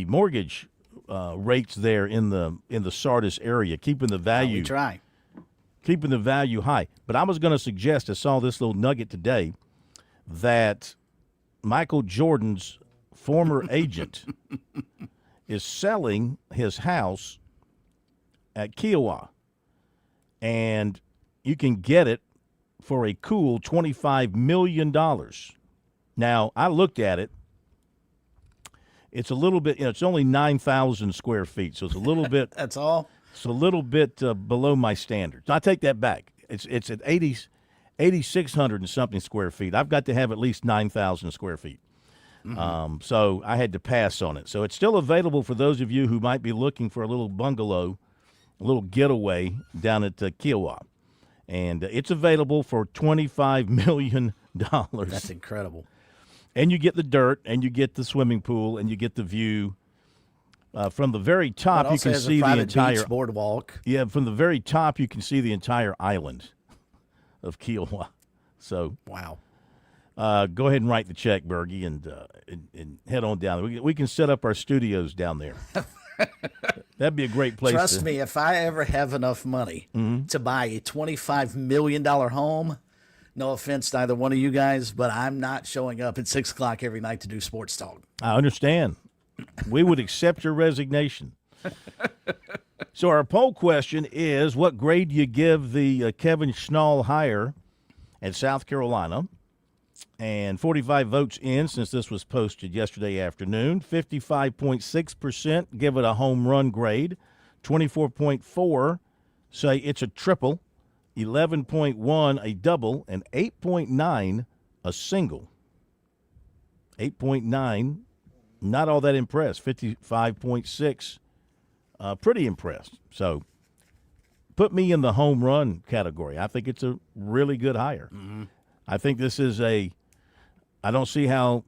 mortgage rates there in the Sardis area, keeping the value keeping the value high. But I was going to suggest, I saw this little nugget today, that Michael Jordan's former agent is selling his house at Kiowa, and you can get it for a cool $25 million. Now, I looked at it. It's a little bit, it's only 9,000 square feet, so it's a little bit. That's all? It's a little bit below my standards. I take that back. It's at 8,600 and something square feet. I've got to have at least 9,000 square feet. Mm-hmm. So I had to pass on it. So it's still available for those of you who might be looking for a little bungalow, a little getaway down at Kiowa. And it's available for $25 million. That's incredible. And you get the dirt, and you get the swimming pool, and you get the view. From the very top, you can see the entire beach boardwalk. Yeah, from the very top, you can see the entire island of Kiowa. So wow. Go ahead and write the check, Bergie, and head on down. We can set up our studios down there. That'd be a great place. Trust me, if I ever have enough money to buy a $25 million home, no offense to either one of you guys, but I'm not showing up at 6 o'clock every night to do sports talk. I understand. We would accept your resignation. So our poll question is, what grade do you give the Kevin Schnall hire at South Carolina? And 45 votes in since this was posted yesterday afternoon. 55.6% give it a home run grade. 24.4% say it's a triple. 11.1% a double. And 8.9% a single. 8.9%. Not all that impressed. 55.6%, pretty impressed. So put me in the home run category. I think it's a really good hire. Mm-hmm. I think this is I don't see how,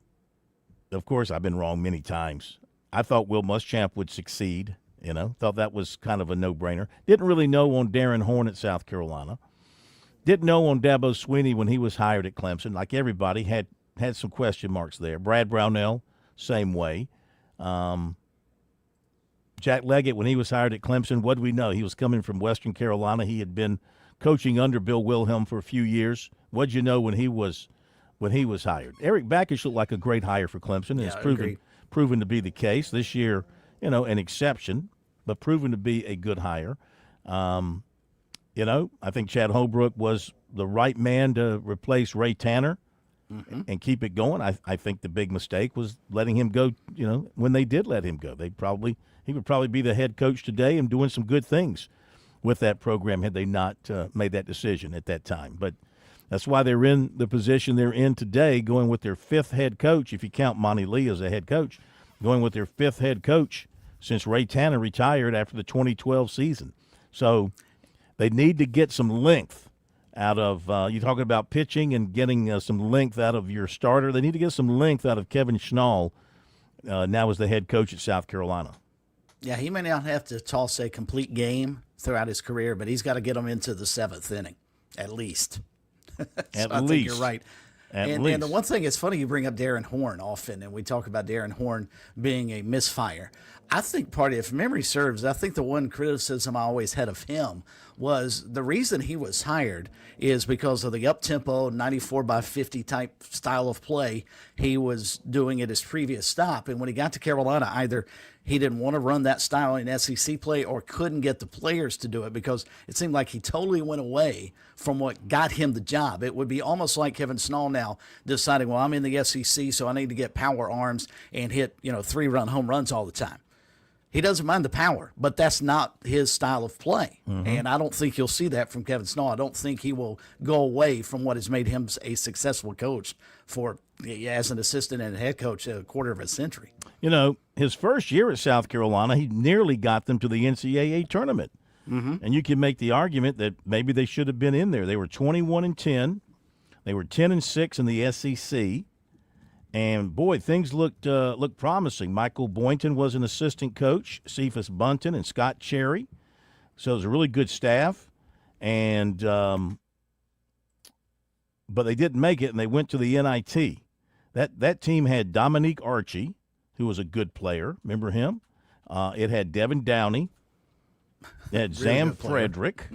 of course, I've been wrong many times. I thought Will Muschamp would succeed, thought that was kind of a no-brainer. Didn't really know on Darren Horn at South Carolina. Didn't know on Dabo Swinney when he was hired at Clemson. Like everybody, had some question marks there. Brad Brownell, same way. Jack Leggett, when he was hired at Clemson, what do we know? He was coming from Western Carolina. He had been coaching under Bill Wilhelm for a few years. What'd you know when he was hired? Eric Backus looked like a great hire for Clemson, and it's proven to be the case. This year, an exception, but proven to be a good hire. I think Chad Holbrook was the right man to replace Ray Tanner. Mm-hmm. And keep it going. I think the big mistake was letting him go, when they did let him go. He would probably be the head coach today and doing some good things with that program had they not made that decision at that time. But that's why they're in the position they're in today, going with their fifth head coach, if you count Monty Lee as a head coach, going with their fifth head coach since Ray Tanner retired after the 2012 season. So they need to get some length out of you're talking about pitching and getting some length out of your starter. They need to get some length out of Kevin Schnall now as the head coach at South Carolina. Yeah, he may not have to toss a complete game throughout his career, but he's got to get them into the seventh inning, at least. At I least. think you're right. And the one thing, it's funny you bring up Darren Horn often, and we talk about Darren Horn being a misfire. I think if memory serves, I think the one criticism I always had of him was the reason he was hired is because of the up-tempo 94-by-50 type style of play he was doing at his previous stop. And when he got to Carolina, either he didn't want to run that style in SEC play or couldn't get the players to do it because it seemed like he totally went away from what got him the job. It would be almost like Kevin Schnall now deciding, well, I'm in the SEC, so I need to get power arms and hit 3-run home runs all the time. He doesn't mind the power, but that's not his style of play. Mm-hmm. And I don't think you'll see that from Kevin Schnall. I don't think he will go away from what has made him a successful coach as an assistant and head coach a quarter of a century. His first year at South Carolina, he nearly got them to the NCAA tournament. Mm-hmm. And you can make the argument that maybe they should have been in there. They were 21-10. They were 10-6 in the SEC. And, boy, things looked promising. Michael Boynton was an assistant coach, Cephas Bunton and Scott Cherry. So it was a really good staff. And but they didn't make it, and they went to the NIT. That team had Dominique Archie, who was a good player. Remember him? It had Devin Downey. It had Sam Frederick.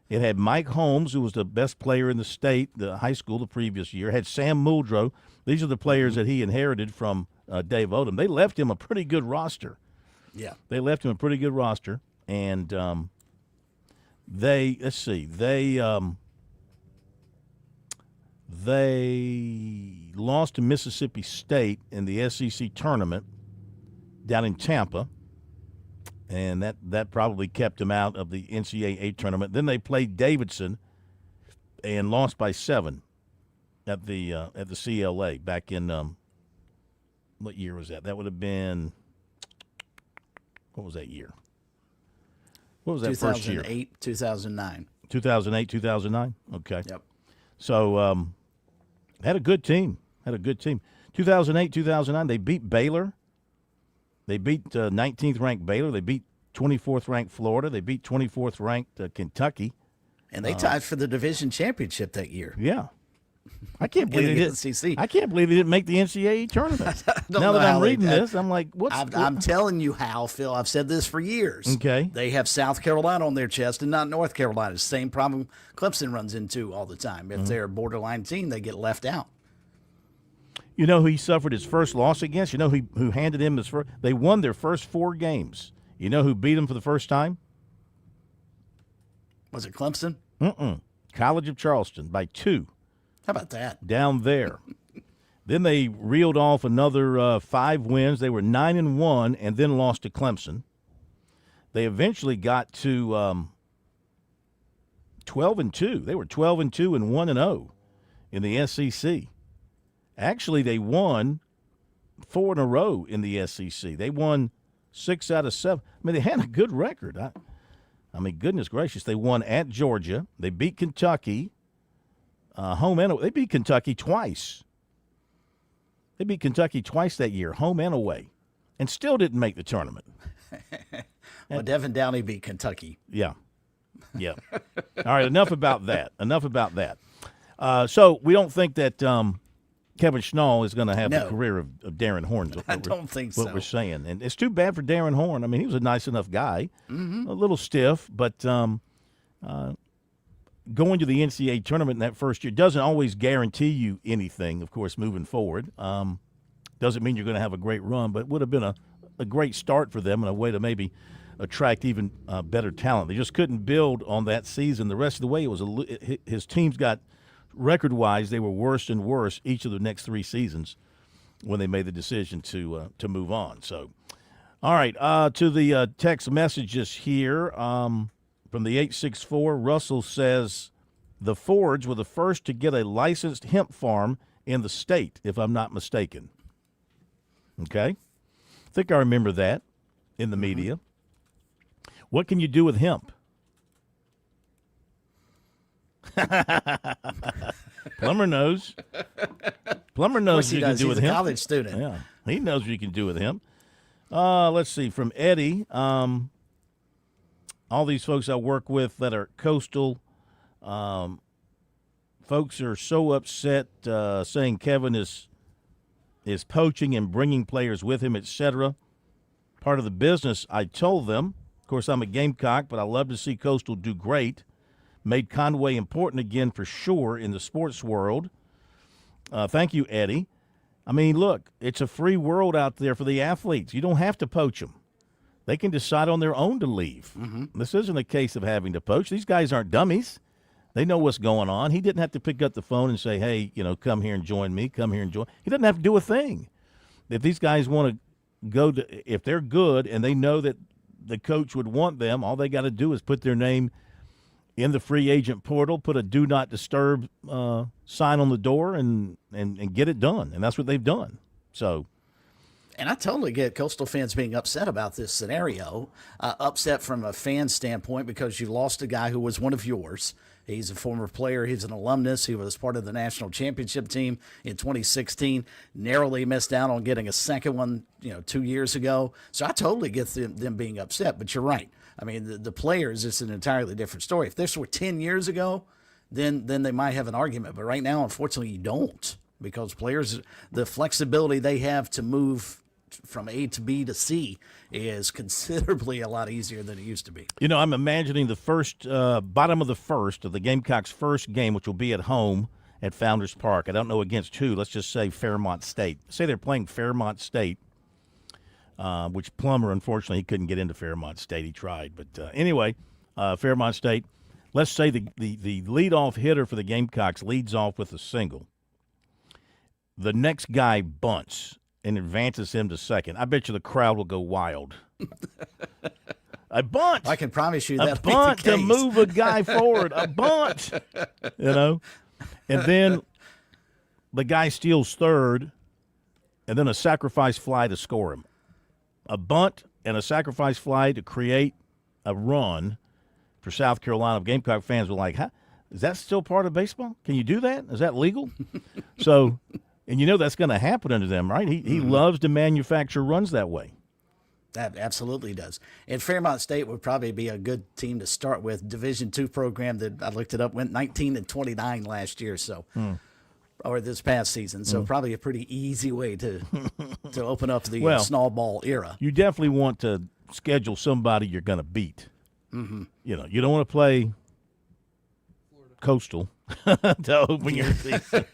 It had Mike Holmes, who was the best player in the state, the high school the previous year. It had Sam Muldrow. These are the players that he inherited from Dave Odom. They left him a pretty good roster. Yeah. They left him a pretty good roster. And they lost to Mississippi State in the SEC tournament down in Tampa. And that probably kept them out of the NCAA tournament. Then they played Davidson and lost by 7 at the CLA back in what year was that? That would have been, what was that year? What was that first year? 2008, 2009. 2008, 2009? Okay. Yep. So had a good team. 2008, 2009, they beat Baylor. They beat 19th ranked Baylor. They beat 24th ranked Florida. They beat 24th ranked Kentucky. And they tied for the division championship that year. Yeah. I can't believe they didn't. I can't believe they didn't make the NCAA tournament. Now that I'm reading this, I'm like, what's? I'm telling you how, Phil. I've said this for years. Okay. They have South Carolina on their chest and not North Carolina. Same problem Clemson runs into all the time. If they're a borderline team, they get left out. You know who he suffered his first loss against? You know who handed him his first? They won their first 4 games. You know who beat him for the first time? Was it Clemson? College of Charleston by 2. How about that? Down there. Then they reeled off another 5 wins. They were 9-1 and then lost to Clemson. They eventually got to 12-2. They were 12-2 and 1-0 in the SEC. Actually, they won 4 in a row in the SEC. They won 6 out of 7. I mean, they had a good record. I mean, goodness gracious. They won at Georgia. They beat Kentucky. Home and away. They beat Kentucky twice. They beat Kentucky twice that year, home and away, and still didn't make the tournament. Well, Devin Downey beat Kentucky. Yeah. All right, enough about that. So we don't think that Kevin Schnall is going to have the career of Darren Horn. I don't think so. What we're saying. And it's too bad for Darren Horn. I mean, he was a nice enough guy, a little stiff, but going to the NCAA tournament in that first year doesn't always guarantee you anything, of course, moving forward. Doesn't mean you're going to have a great run, but would have been a great start for them and a way to maybe attract even better talent. They just couldn't build on that season. The rest of the way, his teams got – record-wise, they were worse and worse each of the next 3 seasons when they made the decision to move on. So, all right, to the text messages here from the 864, Russell says the Fords were the first to get a licensed hemp farm in the state, if I'm not mistaken. Okay? I think I remember that in the media. What can you do with hemp? Plumber knows. Plumber knows what you can do with him. He's a college student. Yeah, he knows what you can do with him. Let's see. From Eddie, all these folks I work with that are coastal, folks are so upset, saying Kevin is poaching and bringing players with him, etc. Part of the business. I told them. Of course, I'm a Gamecock, but I love to see Coastal do great. Made Conway important again for sure in the sports world. Thank you, Eddie. I mean, look, it's a free world out there for the athletes. You don't have to poach them. They can decide on their own to leave. This isn't a case of having to poach. These guys aren't dummies. They know what's going on. He didn't have to pick up the phone and say, hey, come here and join me, come here and join. He doesn't have to do a thing. If these guys want to go to, if they're good and they know that the coach would want them, all they got to do is put their name in the free agent portal, put a do not disturb sign on the door and get it done. And that's what they've done. So, and I totally get Coastal fans being upset about this scenario, upset from a fan standpoint because you lost a guy who was one of yours. He's a former player. He's an alumnus. He was part of the national championship team in 2016, narrowly missed out on getting a second one, 2 years ago. So I totally get them being upset, but you're right. I mean, the players, it's an entirely different story. If this were 10 years ago, then they might have an argument. But right now, unfortunately, you don't, because players, the flexibility they have to move from A to B to C is considerably a lot easier than it used to be. You know, I'm imagining the first bottom of the first of the Gamecocks' first game, which will be at home at Founders Park. I don't know against who. Let's just say Fairmont State. Say they're playing Fairmont State, which Plummer, unfortunately, he couldn't get into Fairmont State. He tried. But anyway, Fairmont State, let's say the leadoff hitter for the Gamecocks leads off with a single. The next guy bunts and advances him to second. I bet you the crowd will go wild. A bunt. I can promise you that. A bunt to move a guy forward. A bunt. You know? And then the guy steals third, and then a sacrifice fly to score him. A bunt and a sacrifice fly to create a run for South Carolina. Gamecock fans were like, is that still part of baseball? Can you do that? Is that legal? So, and you know that's going to happen to them, right? He loves to manufacture runs that way. That absolutely does. And Fairmont State would probably be a good team to start with. Division II program that I looked it up went 19-29 last year, so or this past season. So probably a pretty easy way to open up the snowball era. You definitely want to schedule somebody you're going to beat. Mm-hmm. You know, you don't want to play Coastal to open your season.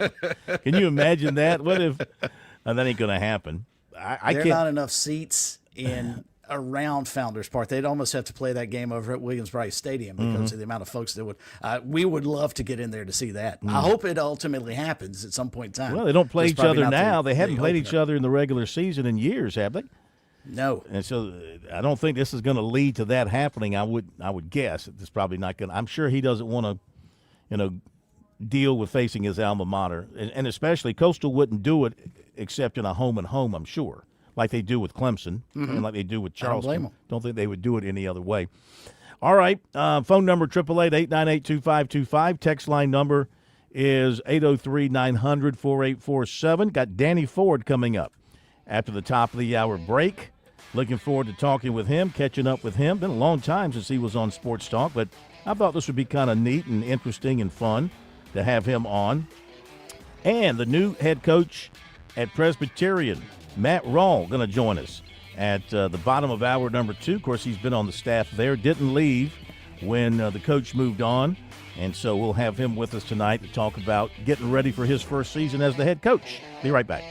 Can you imagine that? What if that ain't going to happen? I there are can't. Not enough seats in around Founders Park. They'd almost have to play that game over at Williams-Brice Stadium because of the amount of folks that would. We would love to get in there to see that. I hope it ultimately happens at some point in time. Well, they don't play each other now. They haven't played each other in the regular season in years, have they? No. And so I don't think this is going to lead to that happening. I would guess it's probably not going to. I'm sure he doesn't want to, deal with facing his alma mater. And especially Coastal wouldn't do it except in a home and home, I'm sure, like they do with Clemson and like they do with Charleston. Don't think they would do it any other way. All right. Phone number 888-898-2525. Text line number is 803-900-4847. Got Danny Ford coming up after the top of the hour break. Looking forward to talking with him, catching up with him. Been a long time since he was on Sports Talk, but I thought this would be kind of neat and interesting and fun to have him on. And the new head coach at Presbyterian, Matt Rawl, going to join us at the bottom of hour number 2. Of course, he's been on the staff there. Didn't leave when the coach moved on. And so we'll have him with us tonight to talk about getting ready for his first season as the head coach. Be right back.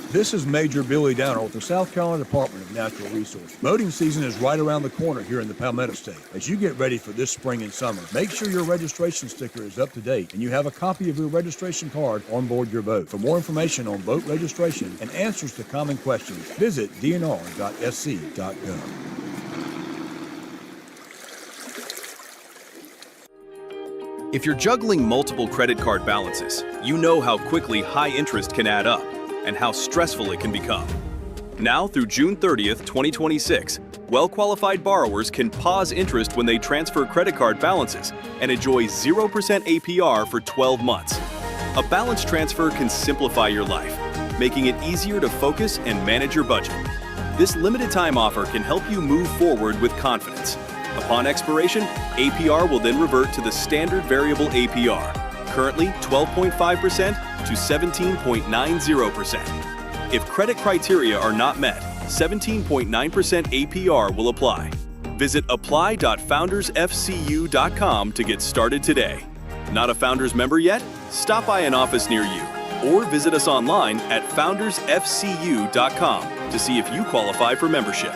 This is Major Billy Downer with the South Carolina Department of Natural Resources. Boating season is right around the corner here in the Palmetto State. As you get ready for this spring and summer, make sure your registration sticker is up to date and you have a copy of your registration card on board your boat. For more information on boat registration and answers to common questions, visit dnr.sc.gov. If you're juggling multiple credit card balances, you know how quickly high interest can add up and how stressful it can become. Now through June 30th, 2026, well-qualified borrowers can pause interest when they transfer credit card balances and enjoy 0% APR for 12 months. A balance transfer can simplify your life, making it easier to focus and manage your budget. This limited time offer can help you move forward with confidence. Upon expiration, APR will then revert to the standard variable APR, currently 12.5% to 17.90%. If credit criteria are not met, 17.9% APR will apply. Visit apply.foundersfcu.com to get started today. Not a Founders member yet? Stop by an office near you or visit us online at foundersfcu.com to see if you qualify for membership.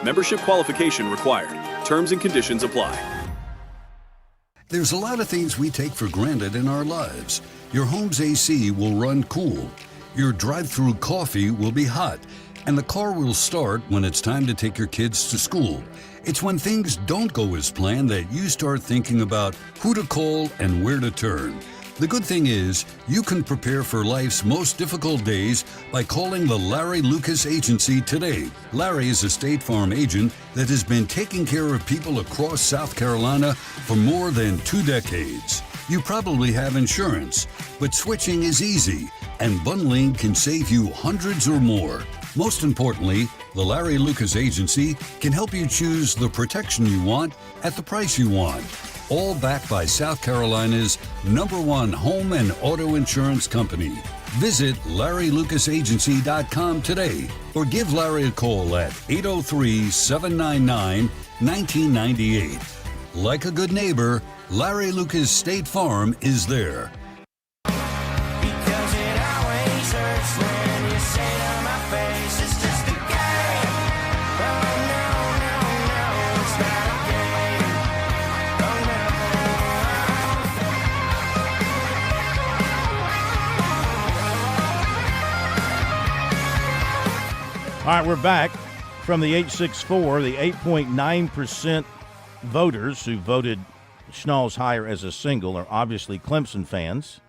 Membership qualification required. Terms and conditions apply. There's a lot of things we take for granted in our lives. Your home's AC will run cool. Your drive-through coffee will be hot. And the car will start when it's time to take your kids to school. It's when things don't go as planned that you start thinking about who to call and where to turn. The good thing is, you can prepare for life's most difficult days by calling the Larry Lucas Agency today. Larry is a State Farm agent that has been taking care of people across South Carolina for more than 2 decades. You probably have insurance, but switching is easy, and bundling can save you hundreds or more. Most importantly, the Larry Lucas Agency can help you choose the protection you want at the price you want. All backed by South Carolina's #1 home and auto insurance company. Visit LarryLucasAgency.com today or give Larry a call at 803-799-1998. Like a good neighbor, Larry Lucas State Farm is there. All right, we're back from the 864. The 8.9% voters who voted Schnoll's hire as a single are obviously Clemson fans.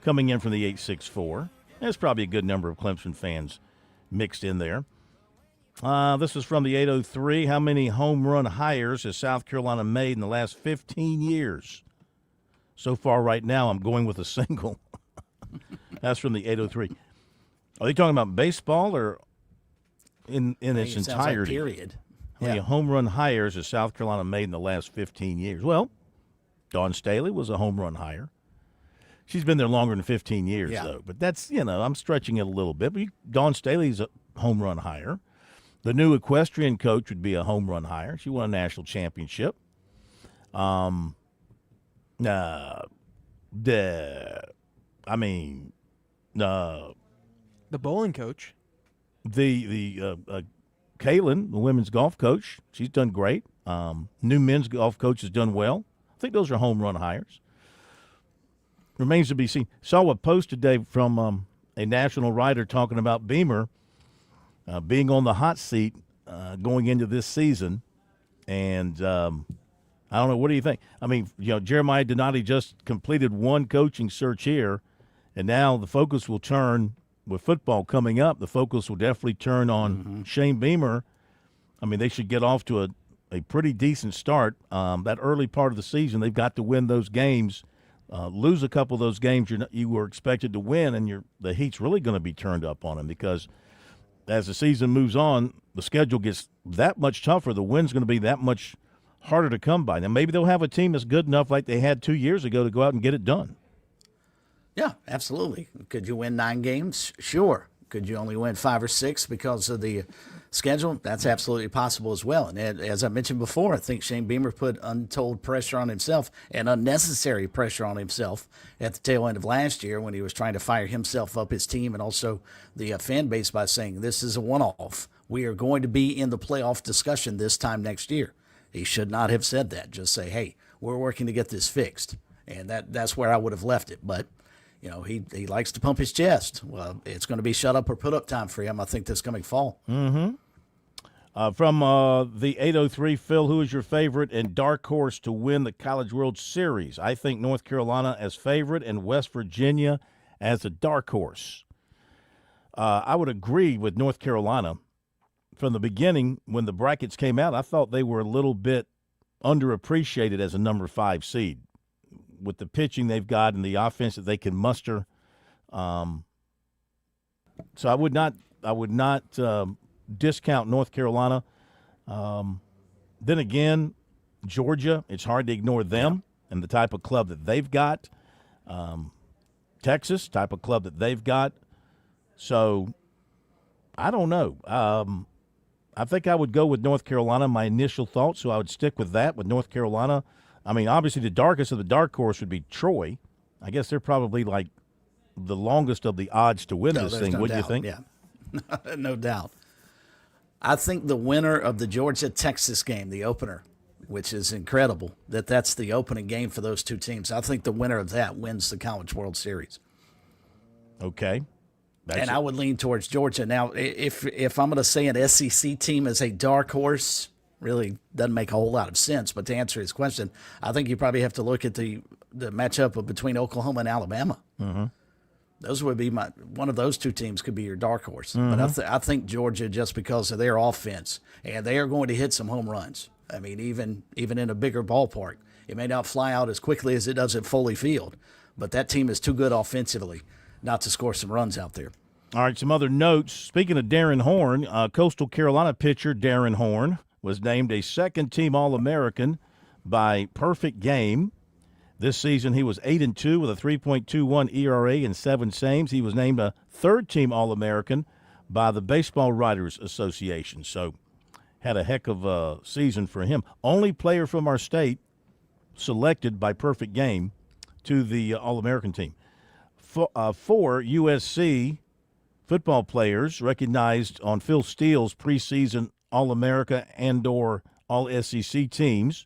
Coming in from the 864. There's probably a good number of Clemson fans mixed in there. This is from the 803. How many home run hires has South Carolina made in the last 15 years? So far right now, I'm going with a single. That's from the 803. Are they talking about baseball or in its entirety? Like period. How many home run hires has South Carolina made in the last 15 years? Well, Dawn Staley was a home run hire. She's been there longer than 15 years, though. But that's, I'm stretching it a little bit. But Dawn Staley's a home run hire. The new equestrian coach would be a home run hire. She won a national championship. The bowling coach. The Kaylin, the women's golf coach, she's done great. New men's golf coach has done well. I think those are home run hires. Remains to be seen. Saw a post today from a national writer talking about Beamer being on the hot seat going into this season. And I don't know. What do you think? I mean, Jeremiah Donati just completed one coaching search here, and now the focus will turn with football coming up. The focus will definitely turn on Shane Beamer. I mean, they should get off to a pretty decent start. That early part of the season, they've got to win those games. Lose a couple of those games you were expected to win, and the heat's really going to be turned up on them because as the season moves on, the schedule gets that much tougher. The win's going to be that much harder to come by. Now, maybe they'll have a team that's good enough like they had 2 years ago to go out and get it done. Yeah, absolutely. Could you win 9 games? Sure. Could you only win 5 or 6 because of the schedule? That's absolutely possible as well. And as I mentioned before, I think Shane Beamer put untold pressure on himself and unnecessary pressure on himself at the tail end of last year when he was trying to fire himself up, his team, and also the fan base by saying this is a one-off. We are going to be in the playoff discussion this time next year. He should not have said that. Just say, hey, we're working to get this fixed. And that's where I would have left it. But he likes to pump his chest. Well, it's going to be shut up or put up time for him, I think, this coming fall. Mm-hmm. From the 803, Phil, who is your favorite and dark horse to win the College World Series? I think North Carolina as favorite and West Virginia as a dark horse. I would agree with North Carolina. From the beginning, when the brackets came out, I thought they were a little bit underappreciated as a number 5 seed. With the pitching they've got and the offense that they can muster. So I would not discount North Carolina. Then again, Georgia, it's hard to ignore them and the type of club that they've got. Texas, type of club that they've got. So I don't know. I think I would go with North Carolina, my initial thought, so I would stick with that, with North Carolina. I mean, obviously the darkest of the dark horse would be Troy. I guess they're probably like the longest of the odds to win this thing, wouldn't you think? Yeah, no doubt. I think the winner of the Georgia-Texas game, the opener, which is incredible, that's the opening game for those two teams. I think the winner of that wins the College World Series. Okay. I would lean towards Georgia. Now, if I'm going to say an SEC team is a dark horse, really doesn't make a whole lot of sense. But to answer his question, I think you probably have to look at the matchup between Oklahoma and Alabama. Mm-hmm. Those would be one of those two teams could be your dark horse. Mm-hmm. But I think Georgia, just because of their offense, and they are going to hit some home runs. I mean, even in a bigger ballpark, it may not fly out as quickly as it does at Foley Field, but that team is too good offensively not to score some runs out there. All right, some other notes. Speaking of Darren Horn, Coastal Carolina pitcher Darren Horn was named a second-team All-American by Perfect Game. This season, he was 8-2 with a 3.21 ERA and 7 saves. He was named a third-team All-American by the Baseball Writers Association. So, had a heck of a season for him. Only player from our state selected by Perfect Game to the All-American team. Four USC football players recognized on Phil Steele's preseason All-America and/or All-SEC teams.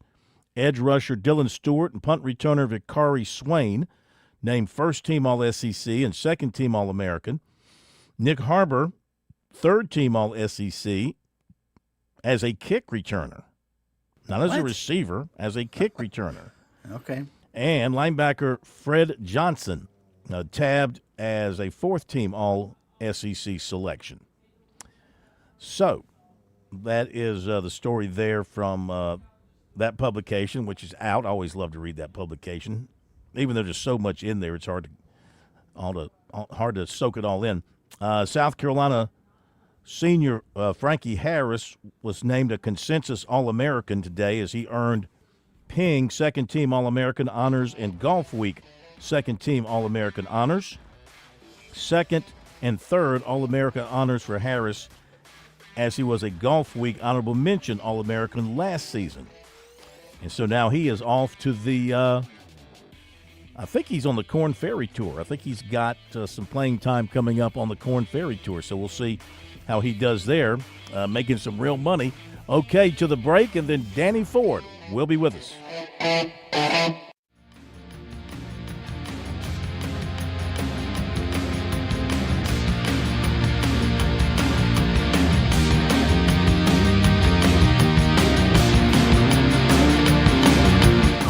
Edge rusher Dylan Stewart and punt returner Vicari Swain named first-team All-SEC and second-team All-American. Nick Harbor, third-team All-SEC as a kick returner. Not as a receiver, as a kick returner. Okay. And linebacker Fred Johnson tabbed as a fourth-team All-SEC selection. So that is the story there from that publication, which is out. I always love to read that publication. Even though there's so much in there, it's hard to soak it all in. South Carolina senior Frankie Harris was named a consensus All-American today as he earned Ping second-team All-American honors and Golf Week second-team All-American honors. Second and third All-American honors for Harris as he was a Golf Week honorable mention All-American last season. And so now he is off to the I think he's on the Korn Ferry Tour. I think he's got some playing time coming up on the Korn Ferry Tour. So we'll see how he does there, making some real money. Okay, to the break, and then Danny Ford will be with us.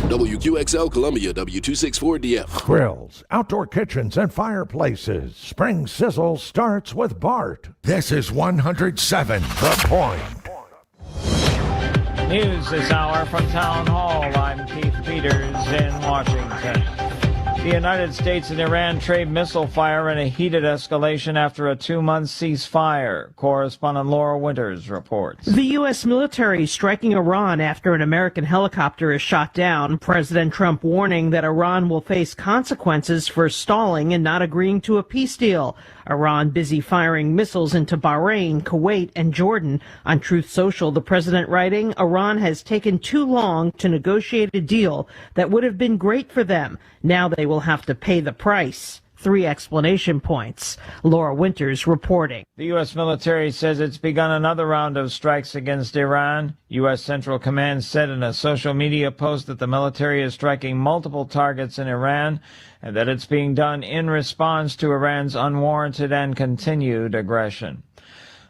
WQXL Columbia, W264DF. Grills, outdoor kitchens, and fireplaces. Spring Sizzle starts with Bart. This is 107 The Point. News this hour from Town Hall. I'm Keith Peters in Washington. The United States and Iran trade missile fire in a heated escalation after a 2-month ceasefire. Correspondent Laura Winters reports. The U.S. military striking Iran after an American helicopter is shot down. President Trump warning that Iran will face consequences for stalling and not agreeing to a peace deal. Iran busy firing missiles into Bahrain, Kuwait, and Jordan. On Truth Social, the president writing, Iran has taken too long to negotiate a deal that would have been great for them. Now they will have to pay the price. 3 explanation points. Laura Winters reporting. The U.S. military says it's begun another round of strikes against Iran. U.S. Central Command said in a social media post that the military is striking multiple targets in Iran and that it's being done in response to Iran's unwarranted and continued aggression.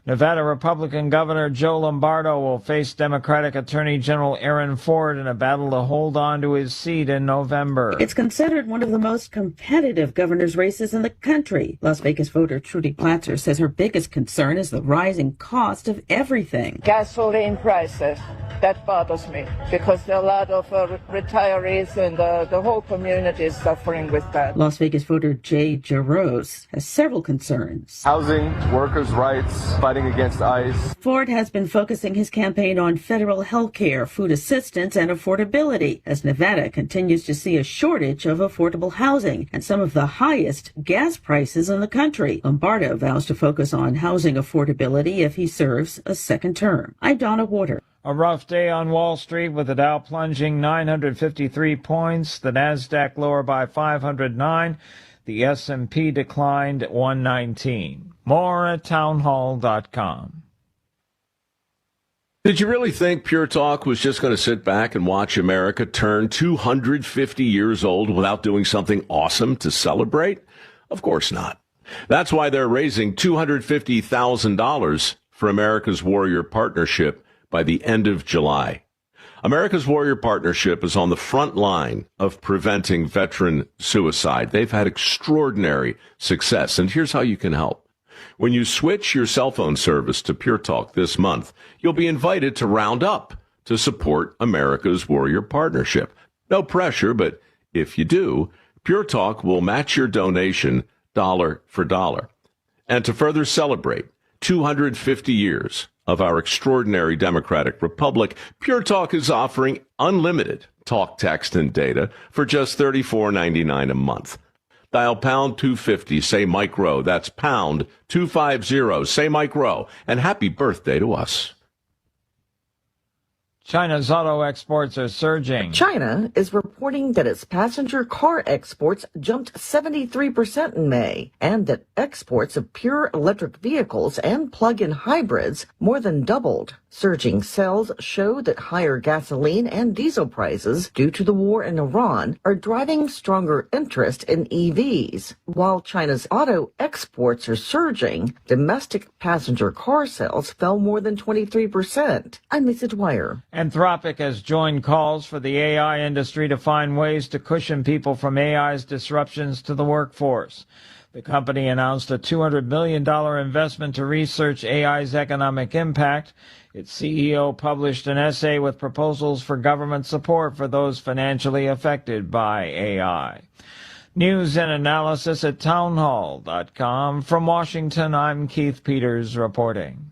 Nevada Republican Governor Joe Lombardo will face Democratic Attorney General Aaron Ford in a battle to hold on to his seat in November. It's considered one of the most competitive governor's races in the country. Las Vegas voter Trudy Platzer says her biggest concern is the rising cost of everything. Gasoline prices, that bothers me because there are a lot of retirees and the whole community is suffering with that. Las Vegas voter Jay Jaros has several concerns. Housing, workers' rights, fighting against ICE. Ford has been focusing his campaign on federal health care, food assistance, and affordability, as Nevada continues to see a shortage of affordable housing and some of the highest gas prices in the country. Lombardo vows to focus on housing affordability if he serves a second term. I'm Donna Water. A rough day on Wall Street with the Dow plunging 953 points, the Nasdaq lower by 509, the S&P declined 119. More at townhall.com. Did you really think Pure Talk was just going to sit back and watch America turn 250 years old without doing something awesome to celebrate? Of course not. That's why they're raising $250,000 for America's Warrior Partnership by the end of July. America's Warrior Partnership is on the front line of preventing veteran suicide. They've had extraordinary success, and here's how you can help. When you switch your cell phone service to Pure Talk this month, you'll be invited to round up to support America's Warrior Partnership. No pressure, but if you do, Pure Talk will match your donation dollar for dollar. And to further celebrate 250 years of our extraordinary democratic republic, Pure Talk is offering unlimited talk, text, and data for just $34.99 a month. Dial pound 250, say Mike Rowe. That's pound 250, say Mike Rowe. And happy birthday to us. China's auto exports are surging. China is reporting that its passenger car exports jumped 73% in May, and that exports of pure electric vehicles and plug-in hybrids more than doubled. Surging sales show that higher gasoline and diesel prices due to the war in Iran are driving stronger interest in EVs. While China's auto exports are surging, domestic passenger car sales fell more than 23%. I'm Lisa Dwyer. Anthropic has joined calls for the AI industry to find ways to cushion people from AI's disruptions to the workforce. The company announced a $200 million investment to research AI's economic impact. Its CEO published an essay with proposals for government support for those financially affected by AI. News and analysis at townhall.com. From Washington, I'm Keith Peters reporting.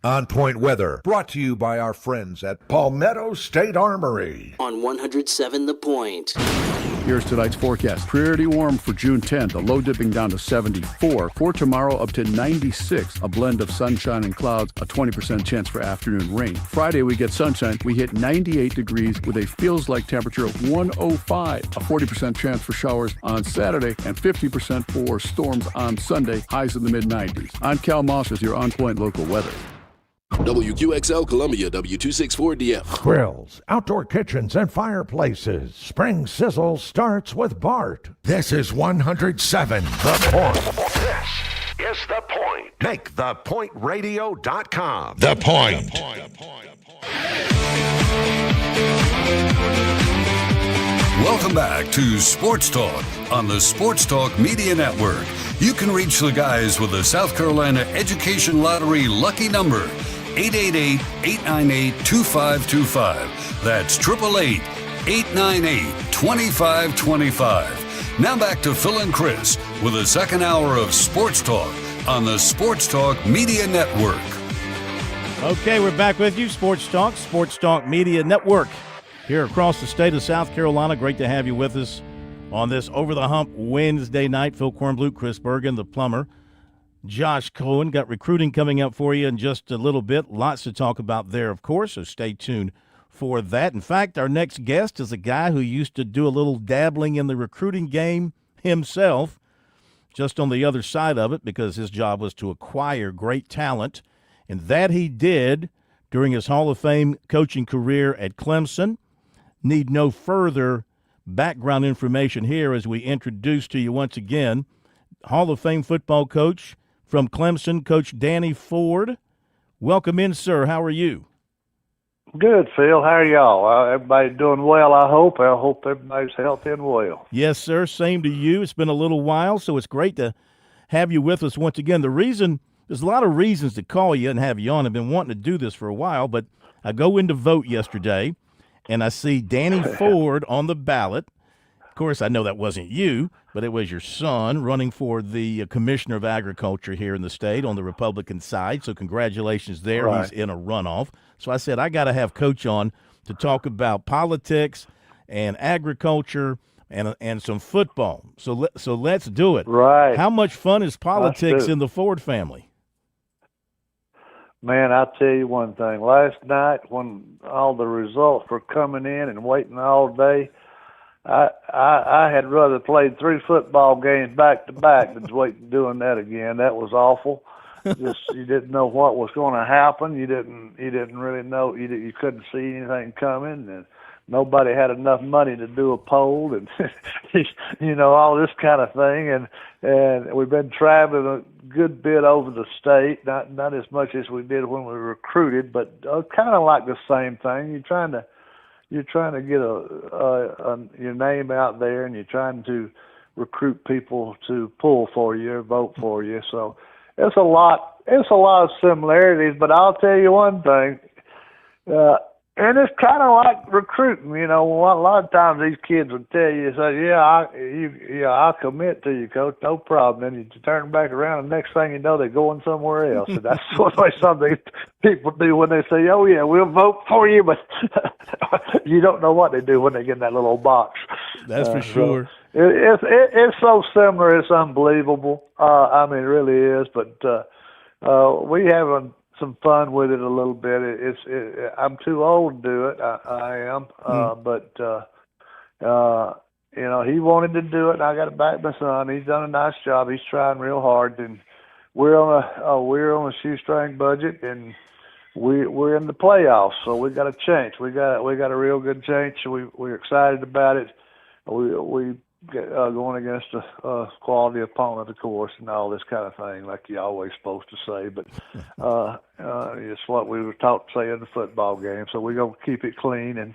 On Point Weather, brought to you by our friends at Palmetto State Armory. On 107 The Point. Here's tonight's forecast. Pretty warm for June 10th, a low dipping down to 74. For tomorrow, up to 96. A blend of sunshine and clouds, a 20% chance for afternoon rain. Friday, we get sunshine. We hit 98 degrees with a feels-like temperature of 105. A 40% chance for showers on Saturday and 50% for storms on Sunday. Highs in the mid-90s. I'm Cal Moss with your On Point local weather. WQXL Columbia, W264DF. Grills, outdoor kitchens, and fireplaces. Spring Sizzle starts with Bart. This is 107 The Point. This is The Point. Make thepointradio.com. The Point. Welcome back to Sports Talk on the Sports Talk Media Network. You can reach the guys with the South Carolina Education Lottery lucky number, 888-898-2525. That's 888-898-2525. Now back to Phil and Chris with the second hour of Sports Talk on the Sports Talk Media Network. Okay, we're back with you, Sports Talk Media Network. Here across the state of South Carolina, great to have you with us on this Over the Hump Wednesday night. Phil Kornblut, Chris Bergen, the plumber. Josh Cohen, got recruiting coming up for you in just a little bit. Lots to talk about there, of course, so stay tuned for that. In fact, our next guest is a guy who used to do a little dabbling in the recruiting game himself, just on the other side of it, because his job was to acquire great talent, and that he did during his Hall of Fame coaching career at Clemson. Need no further background information here as we introduce to you once again Hall of Fame football coach from Clemson, Coach Danny Ford. Welcome in, sir. How are you? Good, Phil. How are y'all? Everybody doing well, I hope. I hope everybody's healthy and well. Yes, sir. Same to you. It's been a little while, so it's great to have you with us once again. There's a lot of reasons to call you and have you on. I've been wanting to do this for a while, but I go in to vote yesterday, and I see Danny Ford on the ballot. Of course, I know that wasn't you, but it was your son running for the Commissioner of Agriculture here in the state on the Republican side. So congratulations there. Right. He's in a runoff. So I said, I got to have Coach on to talk about politics and agriculture and some football. So let's do it. Right. How much fun is politics in the Ford family? Man, I'll tell you one thing. Last night when all the results were coming in and waiting all day, I had rather played 3 football games back to back than waiting doing that again. That was awful. Just you didn't know what was going to happen. You didn't really know. You couldn't see anything coming, and nobody had enough money to do a poll, and all this kind of thing. And we've been traveling a good bit over the state, not as much as we did when we recruited, but kind of like the same thing. You're trying to get your name out there, and you're trying to recruit people to pull for you or vote for you. So it's a lot of similarities. But I'll tell you one thing: And it's kind of like recruiting, you know. A lot of times these kids will tell you, say, I'll commit to you, coach, no problem. Then you turn back around, and next thing you know, they're going somewhere else. And that's what some of these people do when they say, oh, yeah, we'll vote for you, but you don't know what they do when they get in that little box. That's for sure. So it's so similar, it's unbelievable. I mean, it really is, but we haven't some fun with it a little bit. I'm too old to do it. I am, but you know, he wanted to do it, and I got to back my son. He's done a nice job. He's trying real hard, and we're on a shoestring budget, and we're in the playoffs, so we got a chance. We got a real good chance. We're excited about it. We going against a quality opponent, of course, and all this kind of thing, like you're always supposed to say. But it's what we were taught to say in the football game. So we're going to keep it clean and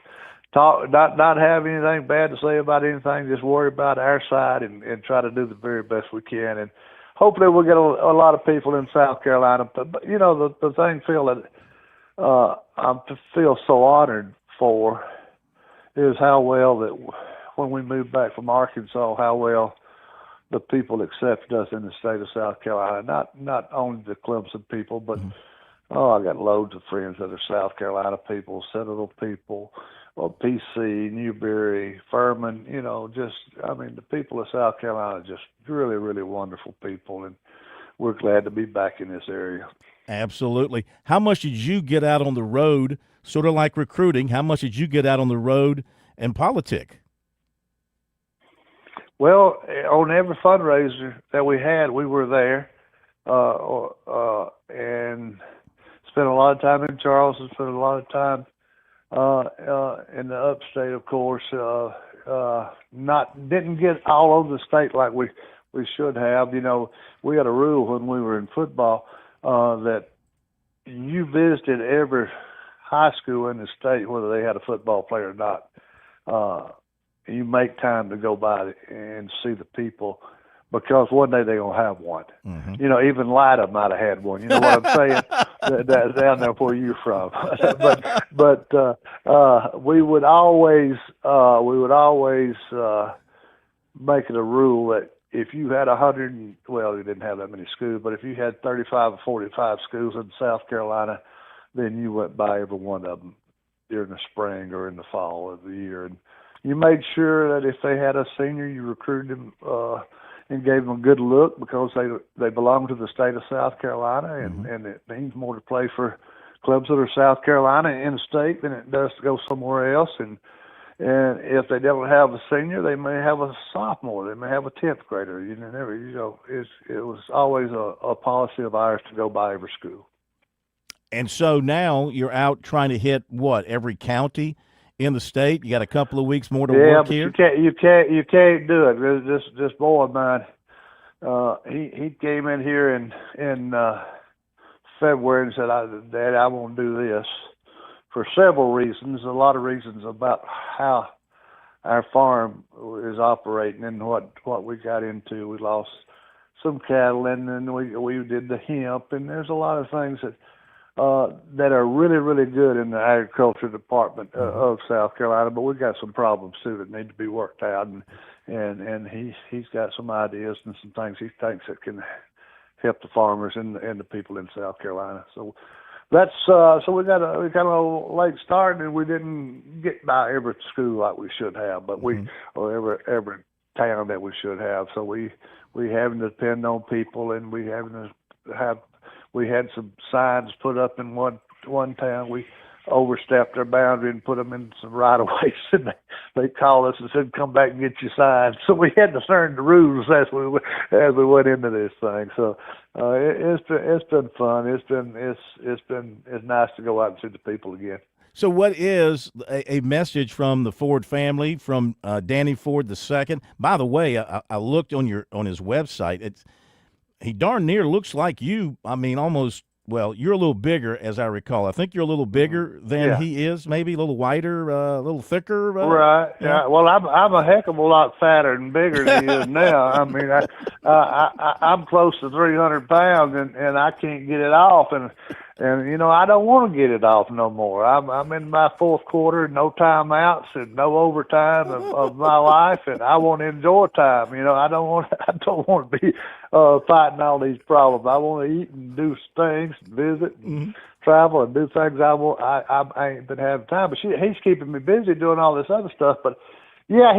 not have anything bad to say about anything. Just worry about our side and try to do the very best we can. And hopefully we'll get a lot of people in South Carolina. But you know, the thing, Phil, that I feel so honored for is how well that when we moved back from Arkansas, how well the people accepted us in the state of South Carolina. Not only the Clemson people, but I got loads of friends that are South Carolina people, Citadel people, PC, Newberry, Furman. You know, the people of South Carolina are just really, really wonderful people, and we're glad to be back in this area. Absolutely. How much did you get out on the road, sort of like recruiting? How much did you get out on the road and politic? Well, on every fundraiser that we had, we were there, and spent a lot of time in Charleston, spent a lot of time in the upstate, of course. Didn't get all over the state like we should have. You know, we had a rule when we were in football that you visited every high school in the state, whether they had a football player or not. You make time to go by and see the people, because one day they're going to have one. Mm-hmm. You know, even Lida might have had one. You know what I'm saying? That's down there where you're from. but we would always make it a rule that if you had 100, well, you didn't have that many schools, but if you had 35 or 45 schools in South Carolina, then you went by every one of them during the spring or in the fall of the year. And you made sure that if they had a senior, you recruited them and gave them a good look, because they belong to the state of South Carolina, and it means more to play for Clemson or South Carolina in the state than it does to go somewhere else. And if they don't have a senior, they may have a sophomore, they may have a 10th grader. It was always a policy of ours to go by every school. And so now you're out trying to hit every county in the state? You got a couple of weeks more to work here? You can't do it. This boy of mine, he came in here in February and said, Dad, I want to do this for several reasons. A lot of reasons about how our farm is operating and what we got into. We lost some cattle, and then we did the hemp, and there's a lot of things that are really, really good in the agriculture department of South Carolina, but we've got some problems too that need to be worked out, and he's got some ideas and some things he thinks that can help the farmers and the people in South Carolina. So that's so we got a kind of late start, and we didn't get by every school like we should have, but or every town that we should have. So we having to depend on people, and we having to have. We had some signs put up in one town. We overstepped our boundary and put them in some right-of-ways, and they called us and said, "Come back and get your signs." So we had to learn the rules as we went into this thing. So it's been fun. It's nice to go out and see the people again. So what is a message from the Ford family, from Danny Ford II? By the way, I looked on his website. He darn near looks like you. I mean, almost Well, you're a little bigger, as I recall. I think you're a little bigger than he is, maybe a little whiter, a little thicker. Right. Yeah. Well, I'm a heck of a lot fatter and bigger than he is now. I mean, I'm close to 300 pounds, and I can't get it off, and I don't want to get it off no more. I'm in my fourth quarter, no timeouts and no overtime of my life, and I want to enjoy time. I don't want to be fighting all these problems. I want to eat and do things, visit, and travel, and do things I want. I ain't been having time, but he's keeping me busy doing all this other stuff. But yeah,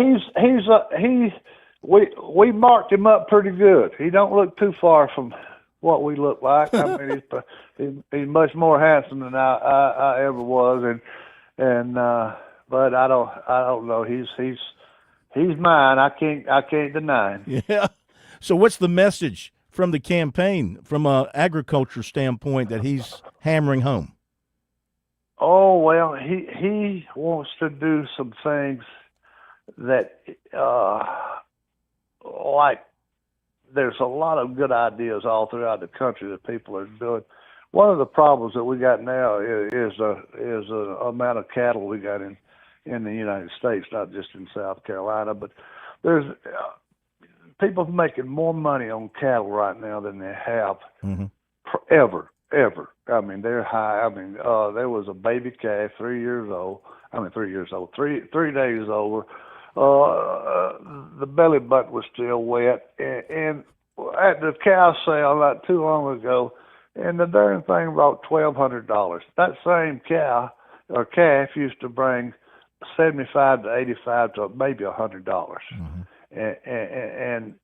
we marked him up pretty good. He don't look too far from what we look like. I mean, he's much more handsome than I ever was, but I don't know. He's mine. I can't deny him. Yeah. So what's the message from the campaign, from a agriculture standpoint, that he's hammering home? Oh, well, he wants to do some things that, like, there's a lot of good ideas all throughout the country that people are doing. One of the problems that we got now is the amount of cattle we got in the United States, not just in South Carolina, but there's people making more money on cattle right now than they have ever. I mean, they're high. I mean, there was a baby calf, 3 days old. The belly button was still wet, and at the cow sale not too long ago, and the darn thing brought $1,200. That same cow or calf used to bring $75 to $85 to maybe $100. And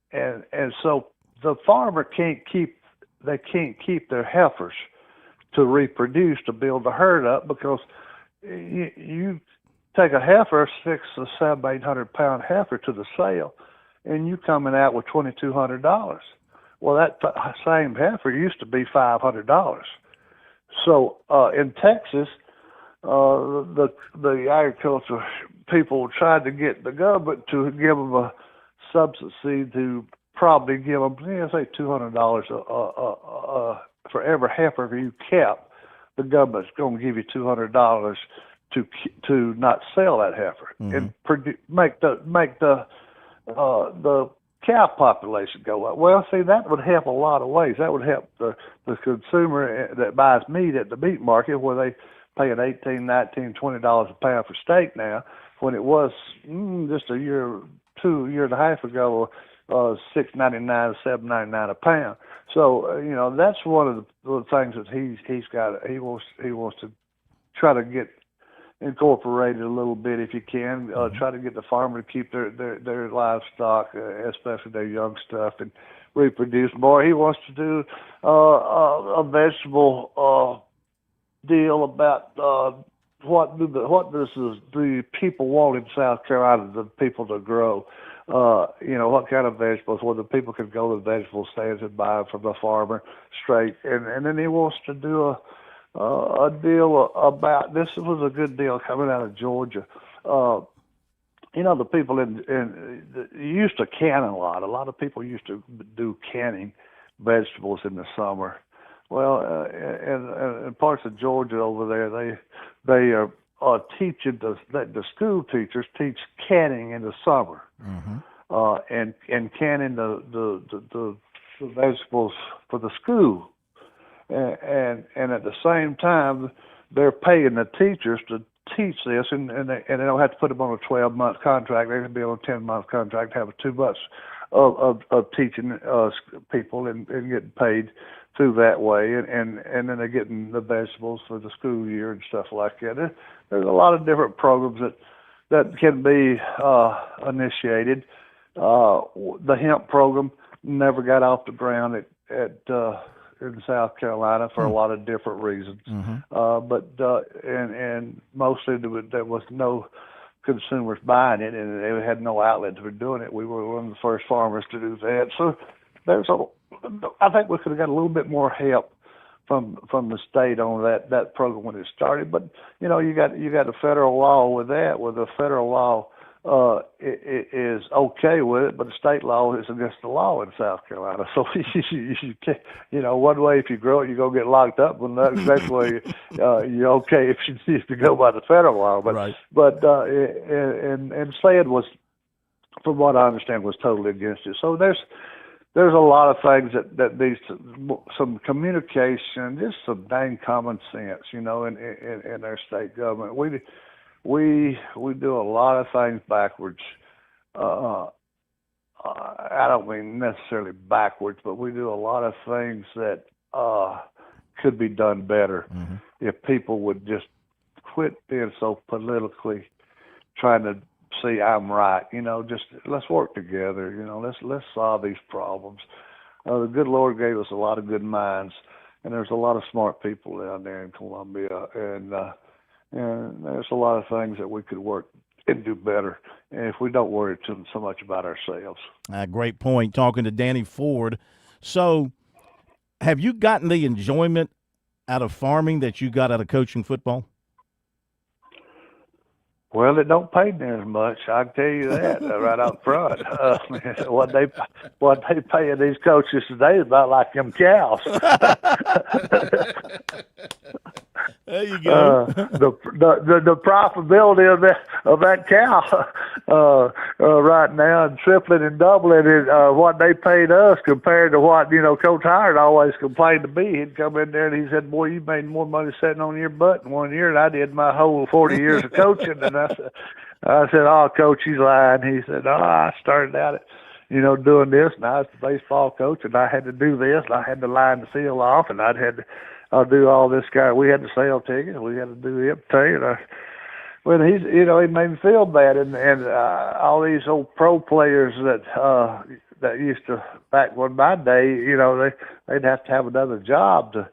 so the farmer can't keep their heifers to reproduce, to build the herd up, because you take a heifer, 600 to 700, 800 pound heifer to the sale, and you coming out with $2,200. Well, that same heifer used to be $500. So in Texas, the agriculture people tried to get the government to give them a subsidy to probably give them, say $200 for every heifer you kept. The government's going to give you $200 to not sell that heifer and make the cow population go up. Well, see, that would help a lot of ways. That would help the consumer that buys meat at the meat market, where they paying $18, $19, $20 a pound for steak now, when it was just a year and a half ago, $6.99, $7.99 a pound. So that's one of the things that he's got. He wants to try to get incorporated a little bit, if you can. Try to get the farmer to keep their livestock, especially their young stuff, and reproduce more. He wants to do a vegetable deal about what the people want in South Carolina, the people to grow. What kind of vegetables, where the people can go to the vegetable stands and buy them from the farmer straight. And then he wants to do a deal about, this was a good deal coming out of Georgia. The people used to can a lot. A lot of people used to do canning vegetables in the summer. Well, in parts of Georgia over there, they are teaching the school teachers teach canning in the summer, and canning the vegetables for the school, and at the same time they're paying the teachers to teach this, and they don't have to put them on a 12-month contract. They can be on a 10-month contract, have 2 months of teaching people and getting paid through that way, and then they're getting the vegetables for the school year and stuff like that. There's a lot of different programs that can be initiated. The hemp program never got off the ground in South Carolina for a lot of different reasons, but mostly there was no consumers buying it, and they had no outlet for doing it. We were one of the first farmers to do that. So I think we could have got a little bit more help from the state on that program when it started. But you got a federal law with that, where the federal law is okay with it, but the state law is against the law in South Carolina. So you can't, one way if you grow it, you're going to get locked up. But the next way, you're okay if you go by the federal law. But right. And SAID was, from what I understand, was totally against it. So there's a lot of things that needs some communication, just some dang common sense, in our state government. We do a lot of things backwards. I don't mean necessarily backwards, but we do a lot of things that could be done better if people would just quit being so politically trying to see I'm right. Just let's work together. Let's solve these problems. The good Lord gave us a lot of good minds, and there's a lot of smart people down there in Columbia, and there's a lot of things that we could work and do better if we don't worry so much about ourselves. Great point. Talking to Danny Ford. So, have you gotten the enjoyment out of farming that you got out of coaching football? Well, it don't pay near as much. I can tell you that right out front. What they paying these coaches today is about like them cows. There you go. The profitability of that cow right now, and tripling and doubling it, what they paid us compared to what Coach Howard always complained to me. He'd come in there and he said, "Boy, you made more money sitting on your butt in 1 year than I did my whole 40 years of coaching." And I said, "Oh, Coach, he's lying." He said, "Oh, I started out at doing this, and I was the baseball coach, and I had to do this, and I had to line the field off, and I'll do all this guy. We had to sell tickets. We had to do everything." When he made me feel bad, and all these old pro players that used to back in my day, they'd have to have another job to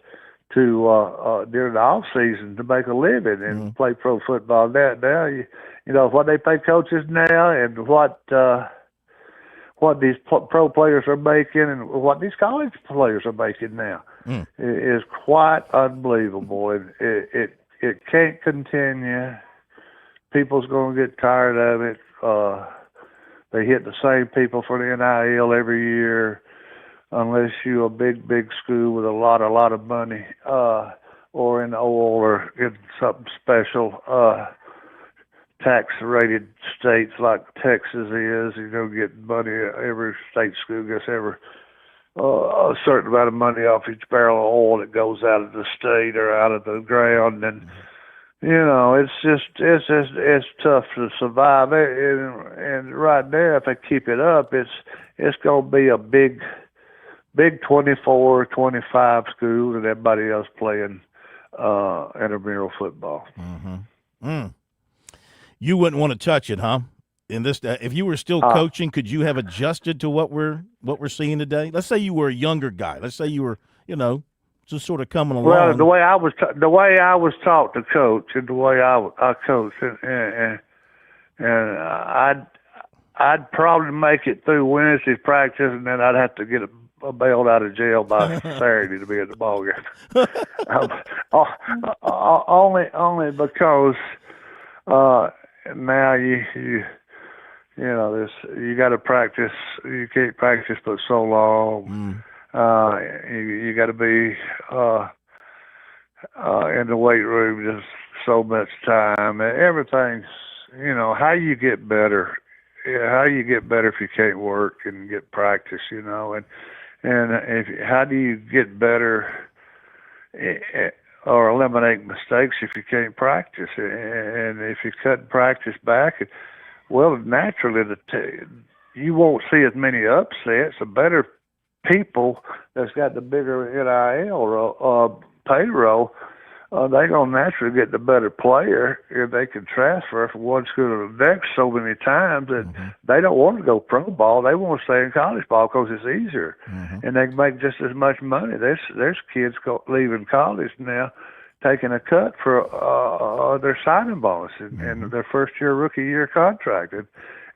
during the off season to make a living and play pro football. Now, what they pay coaches now, and what these pro players are making, and what these college players are making now. Is quite unbelievable. It can't continue. People's going to get tired of it. They hit the same people for the NIL every year, unless you're a big school with a lot of money, or in oil, or in something special. Tax-rated states like Texas is, get money. Every state school gets a certain amount of money off each barrel of oil that goes out of the state or out of the ground, and it's tough to survive. And right now, if they keep it up, it's going to be a big 24, 25 school, and everybody else playing intramural football. You wouldn't want to touch it, huh? In this, if you were still coaching, could you have adjusted to what we're seeing today? Let's say you were a younger guy. Let's say you were, just sort of coming along. Well, the way I was taught to coach, and the way I coach, and I'd probably make it through Wednesday's practice, and then I'd have to get bailed out of jail by Saturday to be at the ball game. Only because now you got to practice. You can't practice but so long. You got to be in the weight room just so much time. And everything's, how you get better. How you get better if you can't work and get practice, and how do you get better or eliminate mistakes if you can't practice? And if you cut practice back, well, naturally, you won't see as many upsets. The better people that's got the bigger NIL payroll, they're going to naturally get the better player if they can transfer from one school to the next so many times that they don't want to go pro ball. They want to stay in college ball because it's easier. And they can make just as much money. There's kids leaving college now taking a cut for their signing bonus and their first-year rookie-year contract.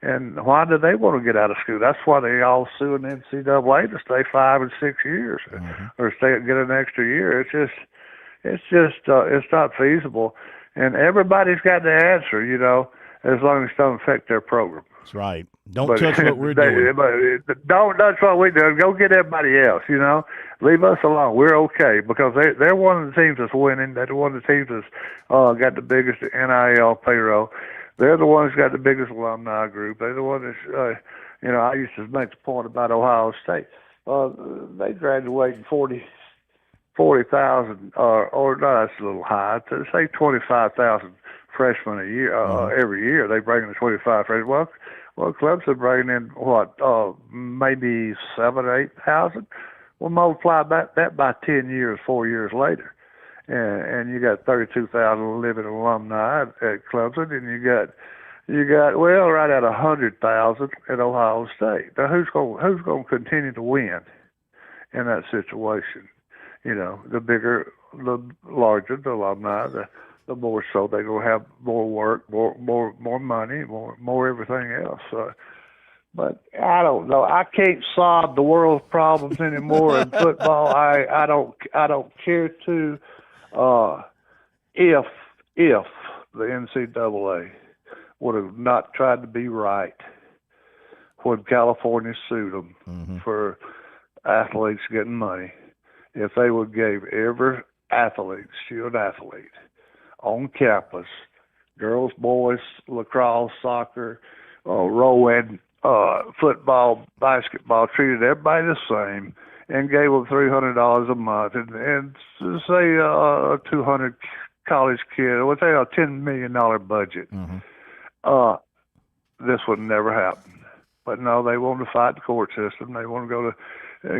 And why do they want to get out of school? That's why they all sue an NCAA to stay 5 and 6 years or get an extra year. It's not feasible. And everybody's got the answer, as long as it don't affect their program. That's right. Don't touch what we're doing. Don't touch what we're doing. Go get everybody else, Leave us alone. We're okay because they're one of the teams that's winning. They're one of the teams that's got the biggest NIL payroll. They're the ones that got the biggest alumni group. They're the ones that, I used to make the point about Ohio State. They graduated 40,000, or no, that's a little high. Say 25,000 freshmen a year. Every year they bring in 25 freshmen. Well, Clemson bringing in maybe 7,000 or 8,000. Well, multiply that by 10 years, 4 years later, and you got 32,000 living alumni at Clemson, and you got right at 100,000 at Ohio State. Now, who's going to continue to win in that situation? The bigger, the larger the alumni, the more so they're going to have more work, more money, more everything else. But I don't know. I can't solve the world's problems anymore in football. I don't care to. If the NCAA would have not tried to be right when California sued them for athletes getting money, if they would gave every athlete, student athlete, on campus, girls, boys, lacrosse, soccer, rowing, football, basketball, treated everybody the same, and gave them $300 a month, and say 200 college kid, let's say a $10 million budget, this would never happen. But no, they want to fight the court system. They want to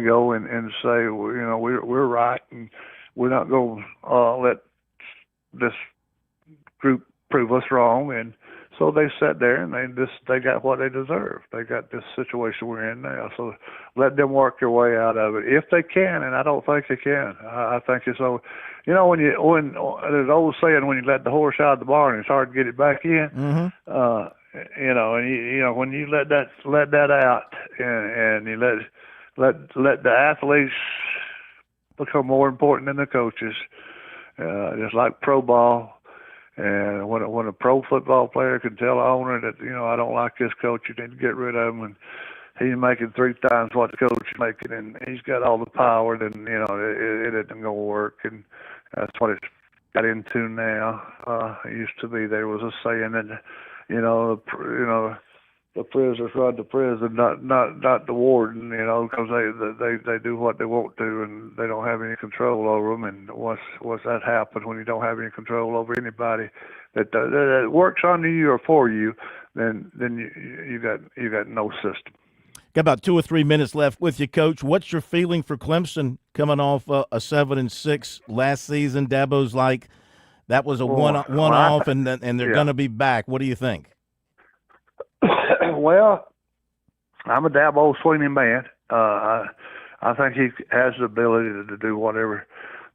go and say, we're right, and we're not going to let this group prove us wrong. And so they sat there and they got what they deserve. They got this situation we're in now. So let them work their way out of it if they can, and I don't think they can. I think it's so. When there's an old saying, when you let the horse out of the barn, it's hard to get it back in. And when you let that out, and you let the athletes become more important than the coaches, just like pro ball. And when a pro football player can tell the owner that, I don't like this coach, you need to get rid of him, and he's making 3 times what the coach is making, and he's got all the power, then, it isn't going to work. And that's what it's got into now. It used to be there was a saying that, the prisoners run the prison, not the warden, because they do what they want to, and they don't have any control over them. And once that happens, when you don't have any control over anybody that works under you or for you, then you got no system. Got about 2 or 3 minutes left with you, Coach. What's your feeling for Clemson coming off a 7-6 last season? Dabo's like that was a one-off, and they're going to be back. What do you think? Well, I'm a Dabo swinging man. I think he has the ability to do whatever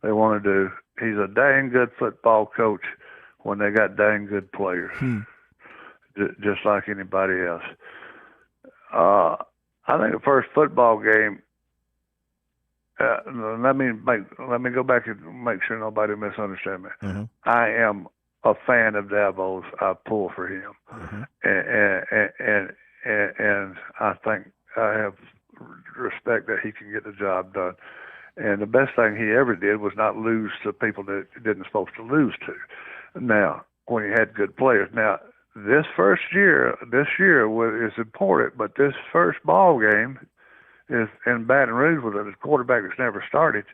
they want to do. He's a dang good football coach when they got dang good players, just like anybody else. I think the first football game. Let me go back and make sure nobody misunderstands me. I am a fan of Dabo's. I pull for him, and I think I have respect that he can get the job done. And the best thing he ever did was not lose to people that he didn't supposed to lose to. Now, when he had good players. Now, this year is important, but this first ball game is in Baton Rouge with a quarterback that's never started.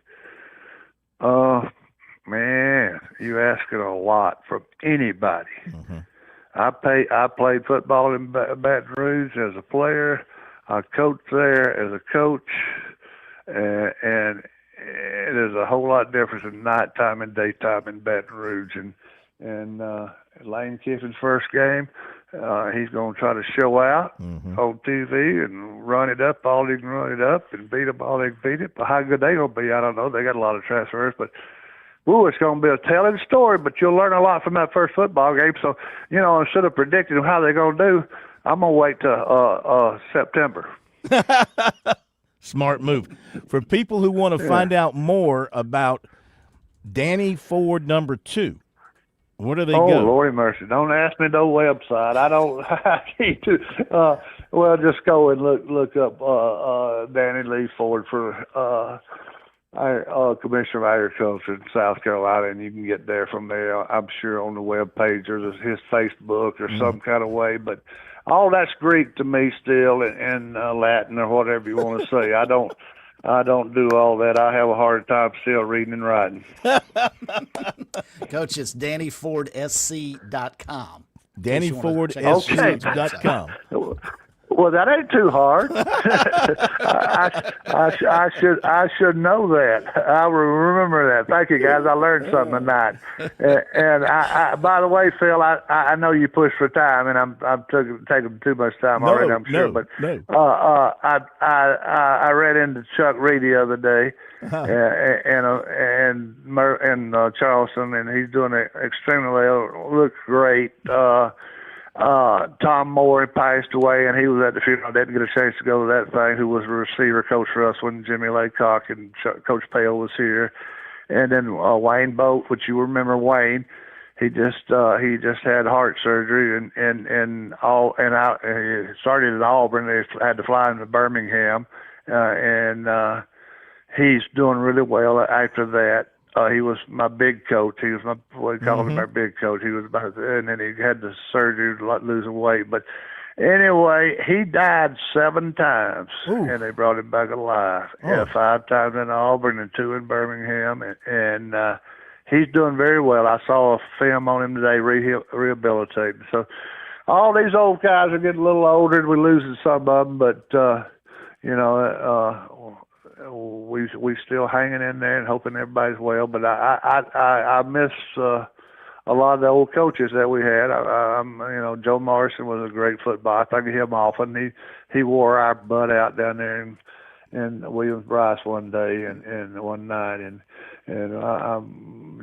Man, you asking a lot from anybody. I played football in Baton Rouge as a player. I coached there as a coach, and it is a whole lot different than nighttime and daytime in Baton Rouge. And Lane Kiffin's first game, he's going to try to show out on TV and run it up all he can run it up and beat them all they can beat it. But how good they going to be, I don't know. They got a lot of transfers, but it's going to be a telling story. But you'll learn a lot from that first football game. So, instead of predicting how they're going to do, I'm going to wait till September. Smart move. For people who want to find out more about Danny Ford #2, Where do they go? go? Oh, Lordy mercy. Don't ask me no website. I need to. Well, just go and look up Danny Lee Ford for Commissioner of Agriculture in South Carolina, and you can get there from there. I'm sure on the web page or his Facebook or some kind of way. But all that's Greek to me still, and Latin or whatever you want to say. I don't do all that. I have a hard time still reading and writing. Coach, it's DannyFordSC.com. DannyFordSC.com. Well, that ain't too hard. I should know that. I will remember that. Thank you, guys. I learned something tonight. And I by the way, Phil, I know you push for time, and I'm taking too much time already. I'm sure, but I read into Chuck Reed the other day, and Charleston, and he's doing it extremely well. Looks great. Tom Moore passed away, and he was at the funeral. I didn't get a chance to go to that thing. Who was a receiver coach for us when Jimmy Laycock and Coach Pale was here, and then Wayne Boat, which you remember Wayne. He just had heart surgery, and he started at Auburn. They had to fly him to Birmingham, and he's doing really well after that. He was my big coach. He was we called him our big coach. He was and then he had the surgery, losing weight. But anyway, he died 7 times, and they brought him back alive. Yeah, 5 times in Auburn and 2 in Birmingham, and he's doing very well. I saw a film on him today, rehabilitating. So all these old guys are getting a little older, and we're losing some of them, but we still hanging in there and hoping everybody's well. But I miss a lot of the old coaches that we had. Joe Morrison was a great football. I think of him often. He wore our butt out down there in Williams-Brice one day and one night, and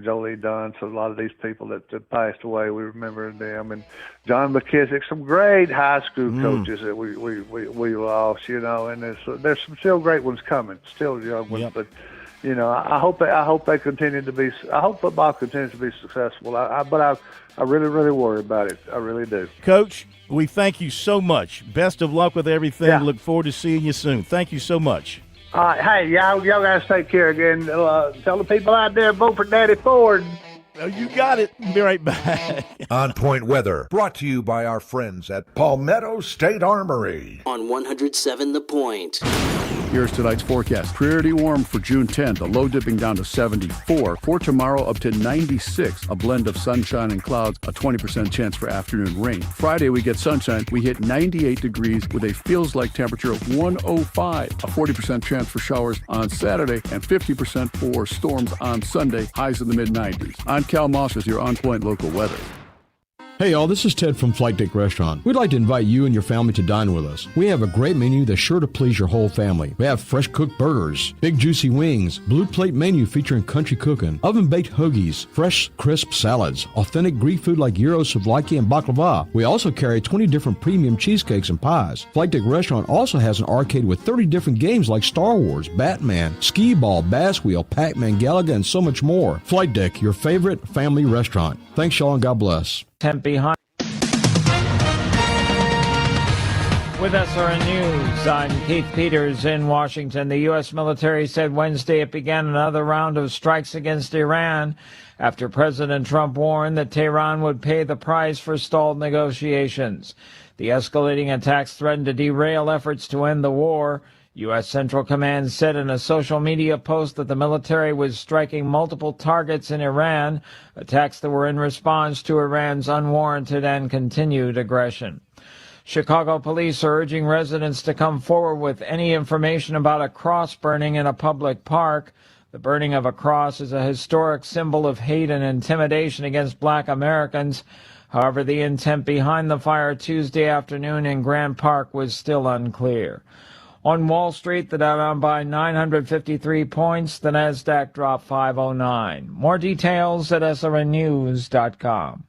Jolie Dunn. So a lot of these people that passed away, we remember them, and John McKissick, some great high school coaches that we lost, and there's some still great ones coming, still young ones, but I hope they continue to be. I hope football continues to be successful. But I really, really worry about it. I really do. Coach, we thank you so much. Best of luck with everything. Yeah. Look forward to seeing you soon. Thank you so much. Hey, y'all guys take care again. Tell the people out there, vote for Daddy Ford. Oh, you got it. Be right back. On Point Weather, brought to you by our friends at Palmetto State Armory. On 107 The Point. Here's tonight's forecast. Pretty warm for June 10th. The low dipping down to 74. For tomorrow, up to 96. A blend of sunshine and clouds. A 20% chance for afternoon rain. Friday, we get sunshine. We hit 98 degrees with a feels-like temperature of 105. A 40% chance for showers on Saturday and 50% for storms on Sunday. Highs in the mid-90s. I'm Cal Moss with your On Point local weather. Hey y'all, this is Ted from Flight Deck Restaurant. We'd like to invite you and your family to dine with us. We have a great menu that's sure to please your whole family. We have fresh cooked burgers, big juicy wings, blue plate menu featuring country cooking, oven baked hoagies, fresh crisp salads, authentic Greek food like gyros, souvlaki, and baklava. We also carry 20 different premium cheesecakes and pies. Flight Deck Restaurant also has an arcade with 30 different games like Star Wars, Batman, Skee Ball, Bass Wheel, Pac-Man, Galaga, and so much more. Flight Deck, your favorite family restaurant. Thanks y'all and God bless. Temp behind. With SRN News, I'm Keith Peters in Washington. The U.S. military said Wednesday it began another round of strikes against Iran after President Trump warned that Tehran would pay the price for stalled negotiations. The escalating attacks threatened to derail efforts to end the war. U.S. Central Command said in a social media post that the military was striking multiple targets in Iran, attacks that were in response to Iran's unwarranted and continued aggression. Chicago police are urging residents to come forward with any information about a cross burning in a public park. The burning of a cross is a historic symbol of hate and intimidation against black Americans. However, the intent behind the fire Tuesday afternoon in Grant Park was still unclear. On Wall Street, the Dow down by 953 points. The Nasdaq dropped 509. More details at srnnews.com.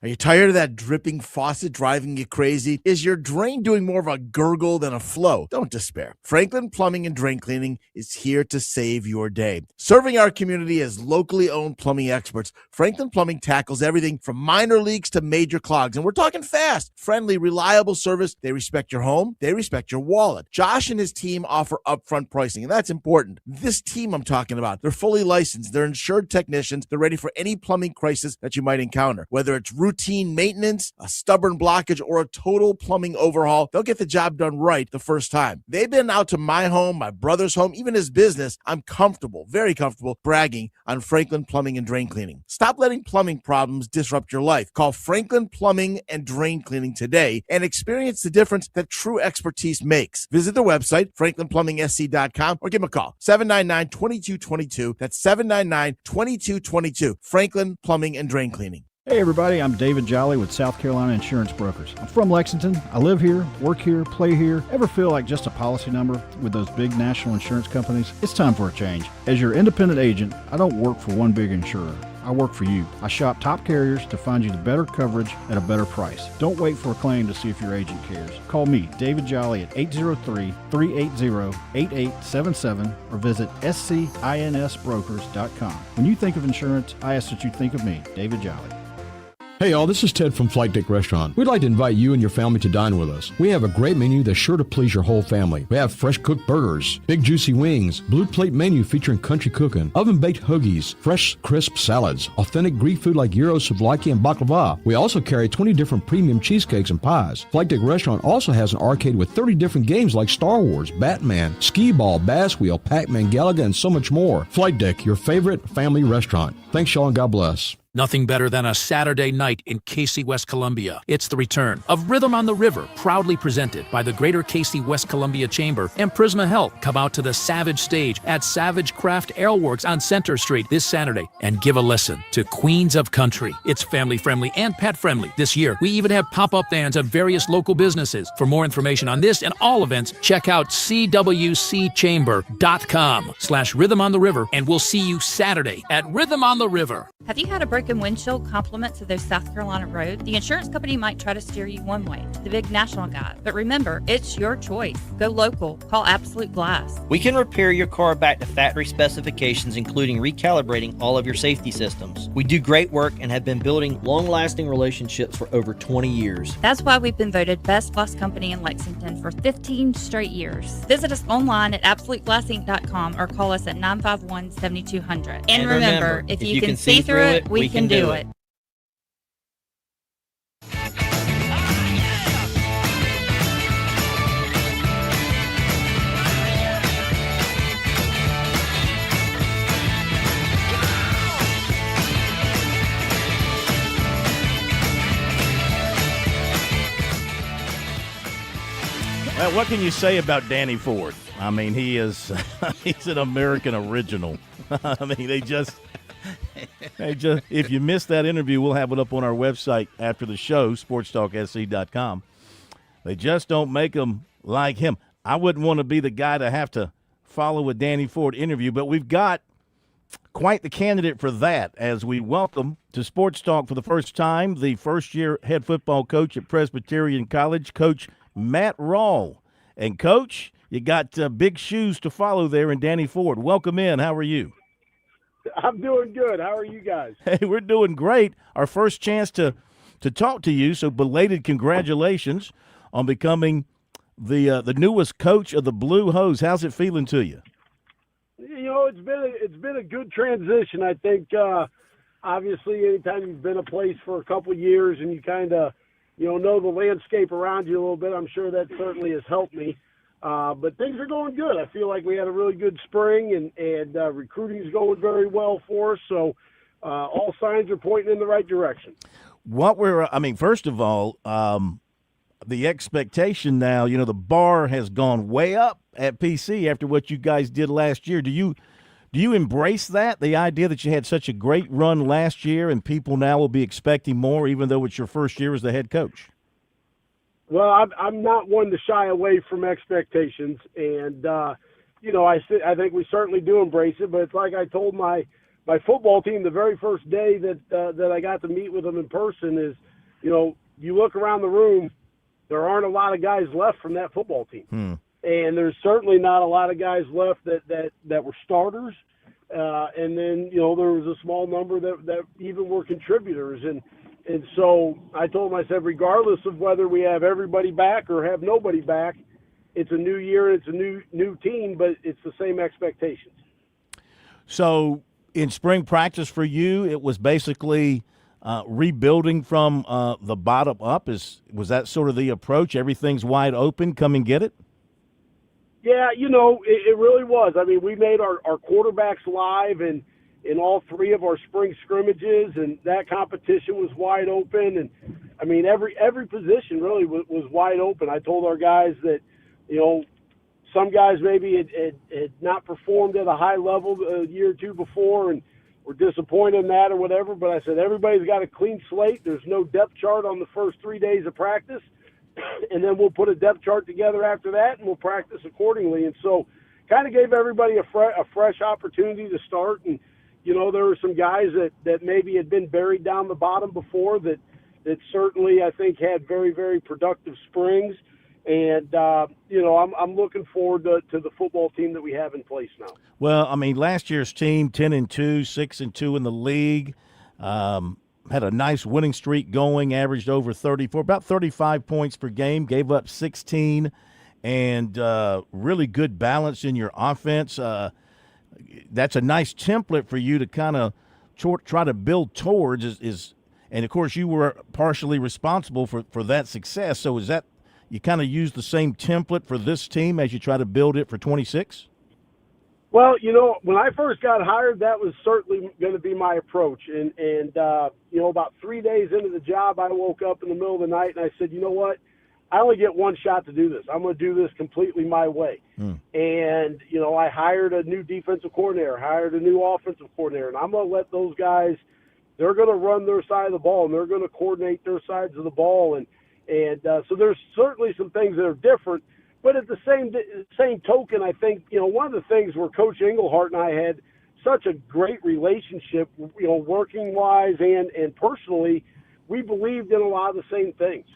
Are you tired of that dripping faucet driving you crazy? Is your drain doing more of a gurgle than a flow? Don't despair. Franklin Plumbing and Drain Cleaning is here to save your day. Serving our community as locally owned plumbing experts, Franklin Plumbing tackles everything from minor leaks to major clogs. And we're talking fast, friendly, reliable service. They respect your home. They respect your wallet. Josh and his team offer upfront pricing, and that's important. This team I'm talking about, they're fully licensed. They're insured technicians. They're ready for any plumbing crisis that you might encounter. Whether it's routine maintenance, a stubborn blockage, or a total plumbing overhaul, they'll get the job done right the first time. They've been out to my home, my brother's home, even his business. I'm comfortable, very comfortable, bragging on Franklin Plumbing and Drain Cleaning. Stop letting plumbing problems disrupt your life. Call Franklin Plumbing and Drain Cleaning today and experience the difference that true expertise makes. Visit their website, franklinplumbing.sc.com, or give them a call, 799-2222. That's 799-2222. Franklin Plumbing and Drain Cleaning. Hey everybody, I'm David Jolly with South Carolina Insurance Brokers. I'm from Lexington. I live here, work here, play here. Ever feel like just a policy number with those big national insurance companies? It's time for a change. As your independent agent, I don't work for one big insurer. I work for you. I shop top carriers to find you the better coverage at a better price. Don't wait for a claim to see if your agent cares. Call me, David Jolly, at 803-380-8877 or visit scinsbrokers.com. When you think of insurance, I ask that you think of me, David Jolly. Hey y'all, this is Ted from Flight Deck Restaurant. We'd like to invite you and your family to dine with us. We have a great menu that's sure to please your whole family. We have fresh cooked burgers, big juicy wings, blue plate menu featuring country cooking, oven baked hoagies, fresh crisp salads, authentic Greek food like gyros, souvlaki, and baklava. We also carry 20 different premium cheesecakes and pies. Flight Deck Restaurant also has an arcade with 30 different games like Star Wars, Batman, Skee Ball, Bass Wheel, Pac-Man, Galaga, and so much more. Flight Deck, your favorite family restaurant. Thanks y'all and God bless. Nothing better than a Saturday night in Casey, West Columbia. It's the return of Rhythm on the River, proudly presented by the Greater Casey, West Columbia Chamber and Prisma Health. Come out to the Savage stage at Savage Craft Ale Works on Center Street this Saturday and give a listen to Queens of Country. It's family-friendly and pet-friendly. This year, we even have pop-up vans of various local businesses. For more information on this and all events, check out cwcchamber.com/Rhythm on the River, and we'll see you Saturday at Rhythm on the River. Have you had a broken windshield compliments of those South Carolina roads? The insurance company might try to steer you one way, to the big national guy. But remember, it's your choice. Go local. Call Absolute Glass. We can repair your car back to factory specifications, including recalibrating all of your safety systems. We do great work and have been building long-lasting relationships for over 20 years. That's why we've been voted Best Glass Company in Lexington for 15 straight years. Visit us online at AbsoluteGlassInc.com or call us at 951-7200. And remember, if you can see through it, we can do it. Well, what can you say about Danny Ford? I mean, he's an American original. I mean, they just, if you missed that interview, we'll have it up on our website after the show, SportsTalkSC.com. They just don't make them like him. I wouldn't want to be the guy to have to follow a Danny Ford interview, but we've got quite the candidate for that as we welcome to Sports Talk for the first time the first-year head football coach at Presbyterian College, Coach Matt Rawle. And, Coach, you got big shoes to follow there in Danny Ford. Welcome in. How are you? I'm doing good. How are you guys? Hey, we're doing great. Our first chance to talk to you, so belated congratulations on becoming the newest coach of the Blue Hose. How's it feeling to you? You know, it's been a good transition. I think obviously anytime you've been a place for a couple of years and you kind of know the landscape around you a little bit, I'm sure that certainly has helped me. But things are going good. I feel like we had a really good spring, and recruiting is going very well for us. So all signs are pointing in the right direction. First of all, the expectation now, the bar has gone way up at PC after what you guys did last year. Do you embrace that, the idea that you had such a great run last year and people now will be expecting more, even though it's your first year as the head coach? Well, I'm not one to shy away from expectations, and I think we certainly do embrace it. But it's like I told my football team the very first day that I got to meet with them in person is, you look around the room, there aren't a lot of guys left from that football team. And there's certainly not a lot of guys left that were starters. And then, there was a small number that even were contributors. And so I told myself, regardless of whether we have everybody back or have nobody back, it's a new year, it's a new team, but it's the same expectations. So in spring practice for you, it was basically rebuilding from the bottom up. Was that sort of the approach? Everything's wide open, come and get it? Yeah, it really was. I mean, we made our quarterbacks live in all three of our spring scrimmages, and that competition was wide open. And, I mean, every position really was wide open. I told our guys that, some guys maybe had not performed at a high level a year or two before and were disappointed in that or whatever, but I said everybody's got a clean slate. There's no depth chart on the first 3 days of practice. And then we'll put a depth chart together after that, and we'll practice accordingly. And so kind of gave everybody a fresh opportunity to start. And, there were some guys that maybe had been buried down the bottom before that certainly I think had very, very productive springs. And, I'm looking forward to the football team that we have in place now. Well, I mean, last year's team, 10-2, 6-2 in the league, had a nice winning streak going, averaged over 34, about 35 points per game, gave up 16, and really good balance in your offense. That's a nice template for you to kind of try to build towards. And, of course, you were partially responsible for that success. So is that you kind of use the same template for this team as you try to build it for 26? Well, when I first got hired, that was certainly going to be my approach. And about 3 days into the job, I woke up in the middle of the night and I said, you know what? I only get one shot to do this. I'm going to do this completely my way. And, I hired a new defensive coordinator, hired a new offensive coordinator, and I'm going to let those guys, they're going to run their side of the ball and they're going to coordinate their sides of the ball. And so there's certainly some things that are different. But at the same token, I think, one of the things where Coach Englehart and I had such a great relationship, working-wise and personally, we believed in a lot of the same things.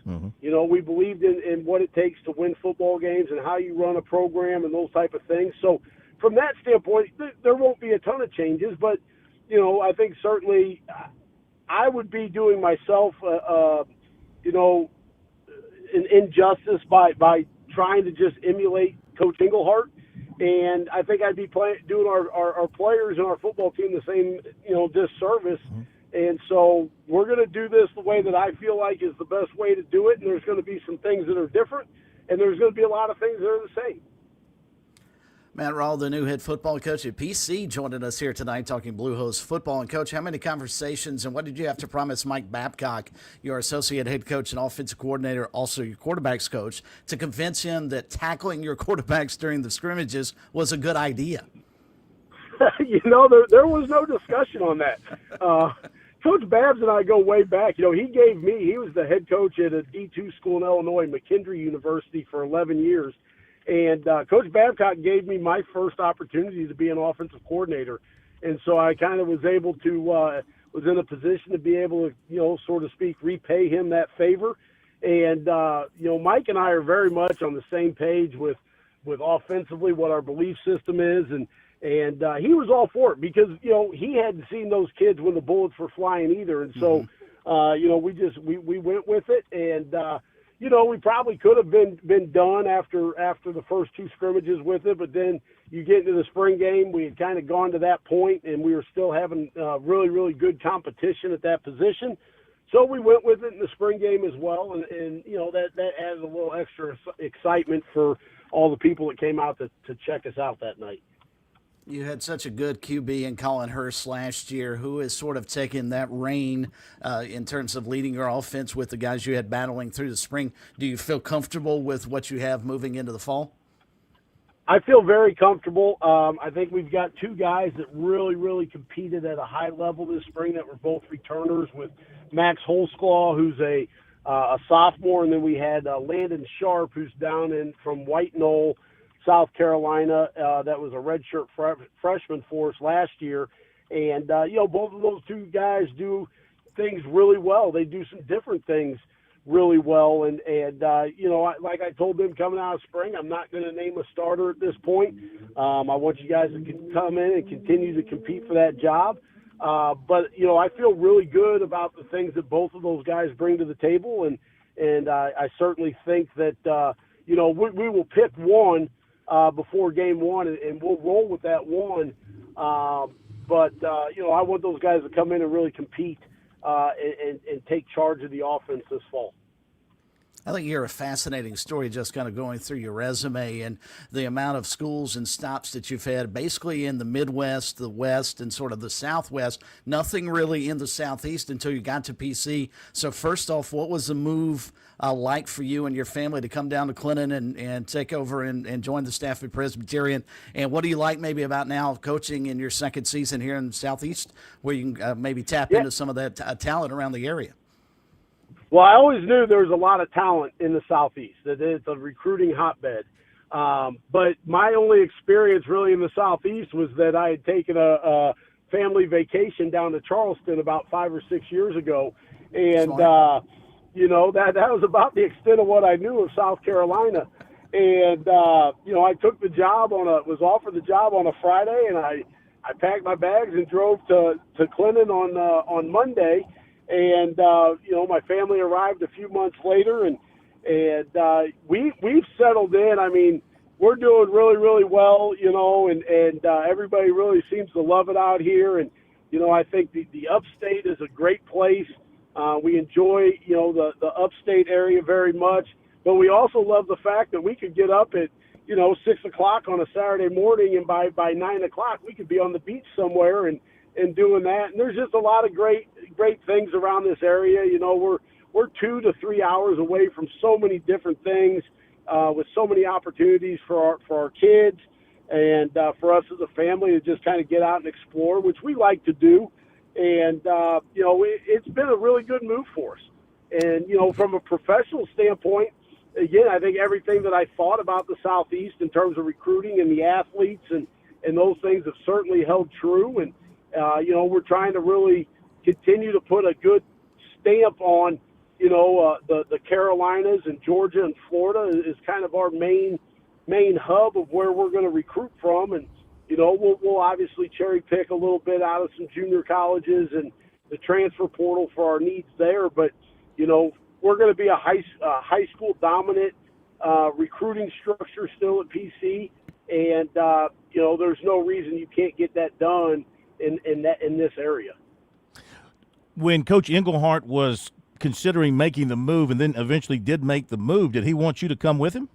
We believed in what it takes to win football games and how you run a program and those type of things. So from that standpoint, there won't be a ton of changes. But, I think certainly I would be doing myself, an injustice by trying to just emulate Coach Englehart, and I think I'd be doing our players and our football team the same, disservice. And so we're going to do this the way that I feel like is the best way to do it, and there's going to be some things that are different, and there's going to be a lot of things that are the same. Matt Rawl, the new head football coach at PC, joining us here tonight talking Blue Hose football. And, Coach, how many conversations and what did you have to promise Mike Babcock, your associate head coach and offensive coordinator, also your quarterbacks coach, to convince him that tackling your quarterbacks during the scrimmages was a good idea? There was no discussion on that. Coach Babs and I go way back. He was the head coach at a D2 school in Illinois, McKendree University, for 11 years. And Coach Babcock gave me my first opportunity to be an offensive coordinator. And so I kind of was able to, was in a position to be able to, so to speak, repay him that favor. And, Mike and I are very much on the same page with offensively what our belief system is. And he was all for it because, he hadn't seen those kids when the bullets were flying either. And so, we went with it. And, we probably could have been done after the first two scrimmages with it, but then you get into the spring game, we had kind of gone to that point, and we were still having really, really good competition at that position. So we went with it in the spring game as well, and that added a little extra excitement for all the people that came out to check us out that night. You had such a good QB in Colin Hurst last year, who has sort of taken that reign in terms of leading your offense with the guys you had battling through the spring. Do you feel comfortable with what you have moving into the fall? I feel very comfortable. I think we've got two guys that really, really competed at a high level this spring that were both returners, with Max Holsclaw, who's a sophomore, and then we had Landon Sharp, who's down from White Knoll, South Carolina, that was a redshirt freshman for us last year. And, both of those two guys do things really well. They do some different things really well. And like I told them coming out of spring, I'm not going to name a starter at this point. I want you guys to come in and continue to compete for that job. But I feel really good about the things that both of those guys bring to the table. And I certainly think that, we will pick one before game one, and we'll roll with that one. But I want those guys to come in and really compete and take charge of the offense this fall. I think you're a fascinating story, just kind of going through your resume and the amount of schools and stops that you've had, basically in the Midwest, the West, and sort of the Southwest. Nothing really in the Southeast until you got to PC. So first off, what was the move like for you and your family to come down to Clinton and take over and join the staff at Presbyterian? And what do you like maybe about now coaching in your second season here in the Southeast, where you can maybe tap into some of that talent around the area? Well, I always knew there was a lot of talent in the Southeast, that it's a recruiting hotbed. But my only experience really in the Southeast was that I had taken a family vacation down to Charleston about 5 or 6 years ago. And, that was about the extent of what I knew of South Carolina. And, I took the job was offered the job on a Friday, and I packed my bags and drove to Clinton on Monday. And, my family arrived a few months later, and we've settled in. I mean, we're doing really, really well, and everybody really seems to love it out here. And, I think the upstate is a great place. We enjoy, the upstate area very much, but we also love the fact that we could get up at, 6 o'clock on a Saturday morning, and by 9 o'clock we could be on the beach somewhere and doing that. And there's just a lot of great things around this area. We're 2 to 3 hours away from so many different things, with so many opportunities for our kids and for us as a family to just kind of get out and explore, which we like to do. And it's been a really good move for us. And from a professional standpoint, again, I think everything that I thought about the Southeast in terms of recruiting and the athletes and those things have certainly held true. And we're trying to really continue to put a good stamp on, the Carolinas and Georgia and Florida is kind of our main hub of where we're going to recruit from. And, we'll obviously cherry pick a little bit out of some junior colleges and the transfer portal for our needs there. But, we're going to be a high school dominant recruiting structure still at PC. And, there's no reason you can't get that done in this area. When Coach Engelhardt was considering making the move and then eventually did make the move, did he want you to come with him?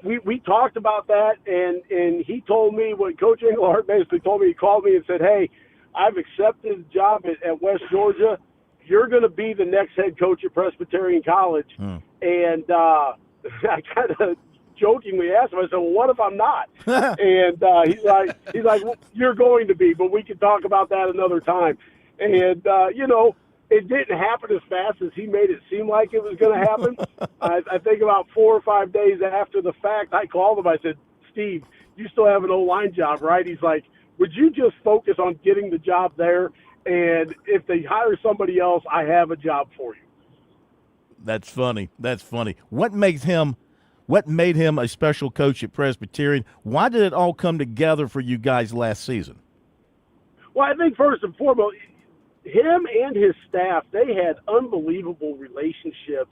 We talked about that, and he told me what Coach Engelhardt basically told me. He called me and said, "Hey, I've accepted the job at West Georgia. You're going to be the next head coach at Presbyterian College." And I kind of jokingly asked him, I said, "Well, what if I'm not?" And he's like, "Well, you're going to be, but we can talk about that another time." And it didn't happen as fast as he made it seem like it was going to happen. I think about 4 or 5 days after the fact, I called him. I said, "Steve, you still have an O-line job, right?" He's like, "Would you just focus on getting the job there? And if they hire somebody else, I have a job for you." That's funny. That's funny. What made him a special coach at Presbyterian? Why did it all come together for you guys last season? Well, I think first and foremost, him and his staff, they had unbelievable relationships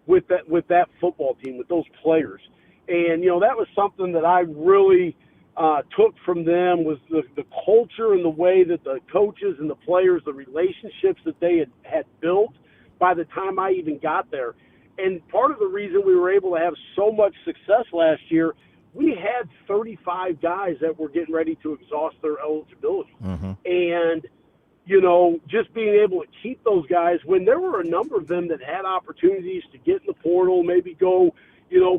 with that football team, with those players. And, that was something that I really took from them, was the culture and the way that the coaches and the players, the relationships that they had built by the time I even got there. And part of the reason we were able to have so much success last year, we had 35 guys that were getting ready to exhaust their eligibility. And, just being able to keep those guys when there were a number of them that had opportunities to get in the portal, maybe go,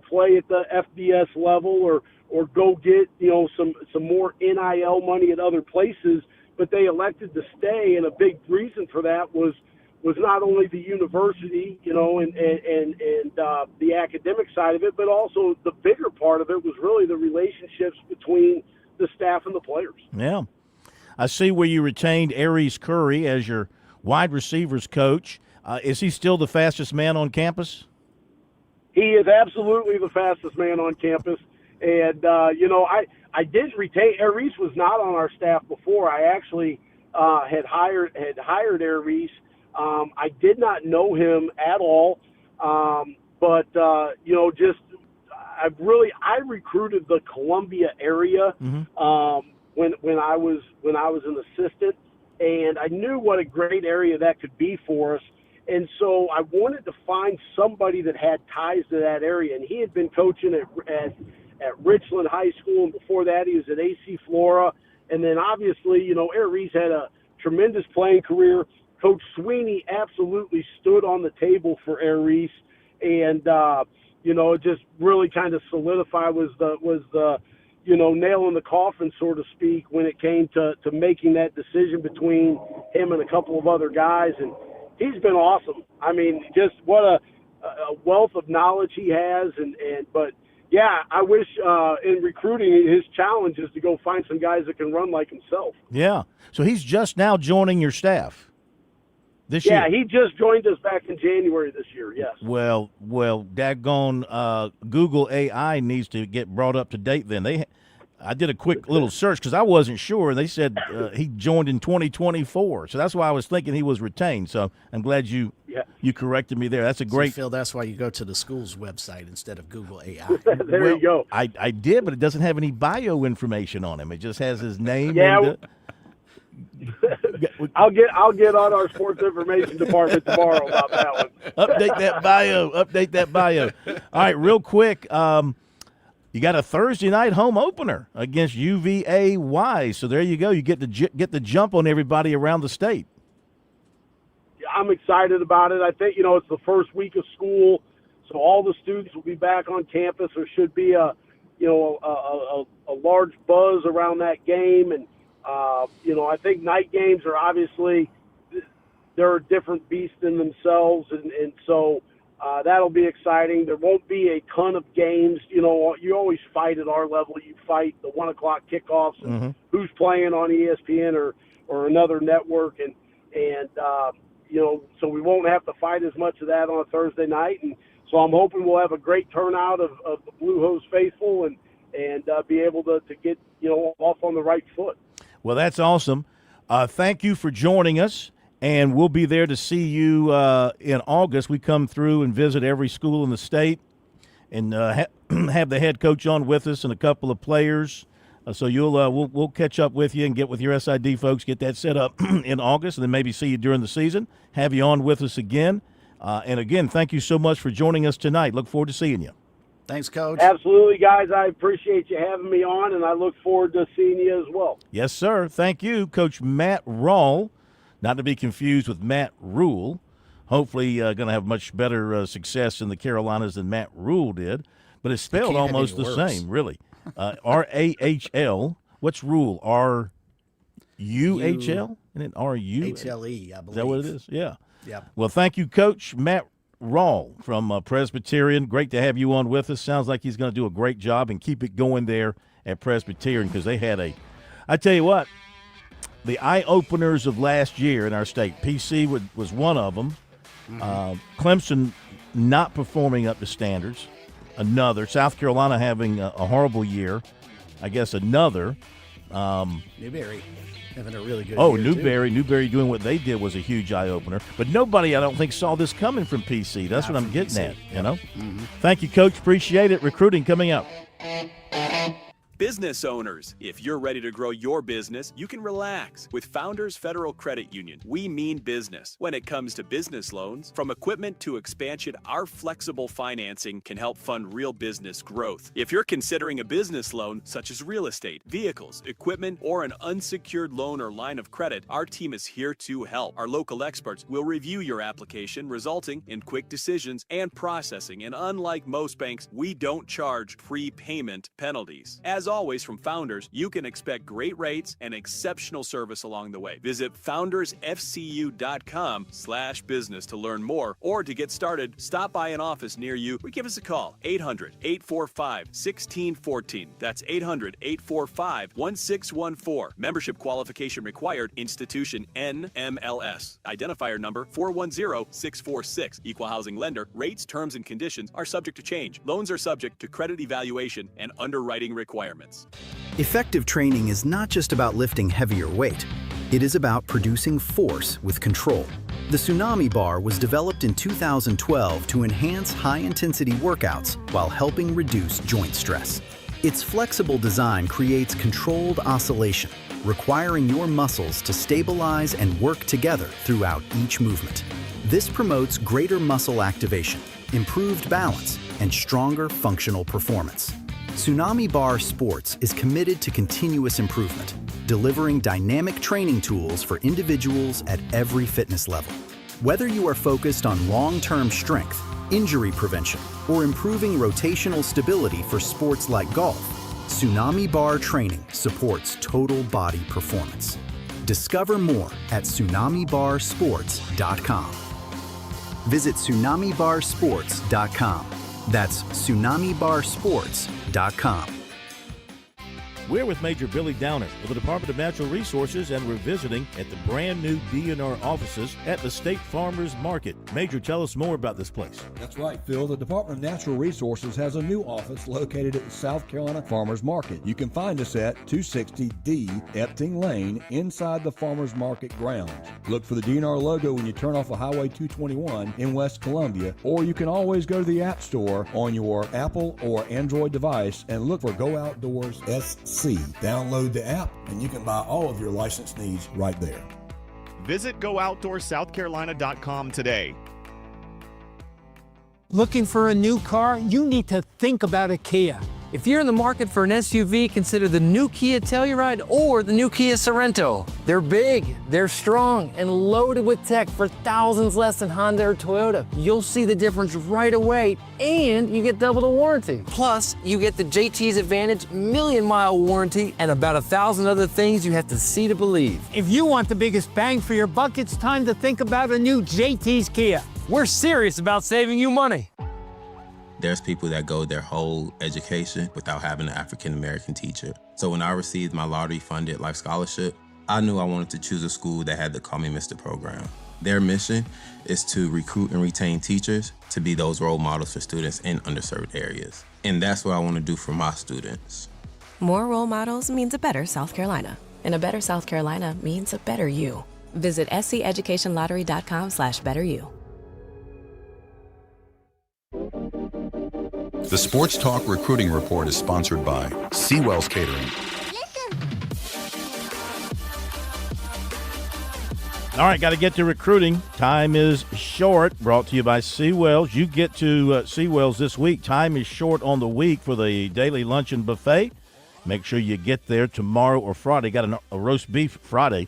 play at the FBS level or go get, some more NIL money at other places, but they elected to stay. And a big reason for that was not only the university, and the academic side of it, but also the bigger part of it was really the relationships between the staff and the players. Yeah. I see where you retained Aries Curry as your wide receivers coach. Is he still the fastest man on campus? He is absolutely the fastest man on campus. And, I didn't retain – Air Reese was not on our staff before. I actually had hired Air Reese. I did not know him at all. But I recruited the Columbia area when I was an assistant, and I knew what a great area that could be for us. And so I wanted to find somebody that had ties to that area. And he had been coaching at Richland High School, and before that he was at AC Flora. And then obviously, Air Reese had a tremendous playing career. Coach Sweeney absolutely stood on the table for Air Reese, and it just really kind of solidified was the nail in the coffin, so to speak, when it came to making that decision between him and a couple of other guys. And he's been awesome. I mean, just what a wealth of knowledge he has. But yeah, I wish in recruiting his challenge is to go find some guys that can run like himself. Yeah. So he's just now joining your staff this year. Yeah, he just joined us back in January this year, yes. Well, daggone Google AI needs to get brought up to date then. I did a quick little search because I wasn't sure, and they said he joined in 2024. So that's why I was thinking he was retained. So I'm glad you corrected me there. That's a great. Phil, that's why you go to the school's website instead of Google AI. There you go. I did, but it doesn't have any bio information on him. It just has his name. Yeah. I'll get on our sports information department tomorrow about that one. Update that bio. All right, real quick. You got a Thursday night home opener against UVA-Y. So there you go. You get the jump on everybody around the state. I'm excited about it. I think, it's the first week of school, so all the students will be back on campus. There should be a large buzz around that game. And, I think night games are obviously, they're a different beast in themselves. And so that'll be exciting. There won't be a ton of games. You always fight at our level. You fight the 1 o'clock kickoffs and who's playing on ESPN or another network. And so we won't have to fight as much of that on a Thursday night. And so I'm hoping we'll have a great turnout of the Blue Hose faithful and be able to get, off on the right foot. Well, that's awesome. Thank you for joining us, and we'll be there to see you in August. We come through and visit every school in the state and have the head coach on with us and a couple of players. So we'll catch up with you and get with your SID folks, get that set up in August, and then maybe see you during the season, have you on with us again. And, again, thank you so much for joining us tonight. Look forward to seeing you. Thanks, Coach. Absolutely, guys. I appreciate you having me on, and I look forward to seeing you as well. Yes, sir. Thank you, Coach Matt Rawle, not to be confused with Matt Rule. Hopefully going to have much better success in the Carolinas than Matt Rule did, but it's spelled almost the same, really. R-A-H-L. What's Rule? R-U-H-L? Isn't it R-U? H-L-E, I believe. Is that what it is? Yeah. Yeah. Well, thank you, Coach Matt Rawle from Presbyterian. Great to have you on with us. Sounds like he's going to do a great job and keep it going there at Presbyterian because they had I tell you what, the eye-openers of last year in our state, PC was one of them. Clemson not performing up to standards. Another. South Carolina having a horrible year. I guess another. Newberry having a really good year, Newberry. Newberry doing what they did was a huge eye-opener. But nobody, I don't think, saw this coming from PC. That's what I'm getting at, Thank you, Coach. Appreciate it. Recruiting coming up. Business owners, if you're ready to grow your business, you can relax. With Founders Federal Credit Union, we mean business. When it comes to business loans, from equipment to expansion, our flexible financing can help fund real business growth. If you're considering a business loan, such as real estate, vehicles, equipment, or an unsecured loan or line of credit, our team is here to help. Our local experts will review your application, resulting in quick decisions and processing. And unlike most banks, we don't charge prepayment penalties. As as always, from Founders, you can expect great rates and exceptional service along the way. Visit foundersfcu.com/business to learn more, or to get started, stop by an office near you or give us a call. 800-845-1614. That's 800-845-1614. Membership qualification required. Institution NMLS. Identifier number 410646. Equal housing lender. Rates, terms, and conditions are subject to change. Loans are subject to credit evaluation and underwriting requirements. Effective training is not just about lifting heavier weight. It is about producing force with control. The Tsunami Bar was developed in 2012 to enhance high-intensity workouts while helping reduce joint stress. Its flexible design creates controlled oscillation, requiring your muscles to stabilize and work together throughout each movement. This promotes greater muscle activation, improved balance, and stronger functional performance. Tsunami Bar Sports is committed to continuous improvement, delivering dynamic training tools for individuals at every fitness level. Whether you are focused on long-term strength, injury prevention, or improving rotational stability for sports like golf, Tsunami Bar training supports total body performance. Discover more at tsunamibarsports.com. Visit tsunamibarsports.com. That's tsunamibarsports.com. We're with Major Billy Downer of the Department of Natural Resources, and we're visiting at the brand new DNR offices at the State Farmers Market. Major, tell us more about this place. That's right, Phil. The Department of Natural Resources has a new office located at the South Carolina Farmers Market. You can find us at 260D Epting Lane inside the Farmers Market grounds. Look for the DNR logo when you turn off of Highway 221 in West Columbia, or you can always go to the App Store on your Apple or Android device and look for Go Outdoors SC. Download the app and you can buy all of your license needs right there. Visit GoOutdoorsSouthCarolina.com today. Looking for a new car? You need to think about a Kia. If you're in the market for an SUV, consider the new Kia Telluride or the new Kia Sorento. They're big, they're strong, and loaded with tech for thousands less than Honda or Toyota. You'll see the difference right away, and you get double the warranty. Plus, you get the JT's Advantage million-mile warranty and about 1,000 other things you have to see to believe. If you want the biggest bang for your buck, it's time to think about a new JT's Kia. We're serious about saving you money. There's people that go their whole education without having an African-American teacher. So when I received my lottery-funded life scholarship, I knew I wanted to choose a school that had the Call Me Mr. program. Their mission is to recruit and retain teachers to be those role models for students in underserved areas. And that's what I want to do for my students. More role models means a better South Carolina. And a better South Carolina means a better you. Visit sceducationlottery.com/betteryou. The Sports Talk Recruiting Report is sponsored by Seawell's Catering. All right, got to get to recruiting. Time is short. Brought to you by Seawells. You get to Seawells this week. Time is short on the week for the daily luncheon buffet. Make sure you get there tomorrow or Friday. Got a roast beef Friday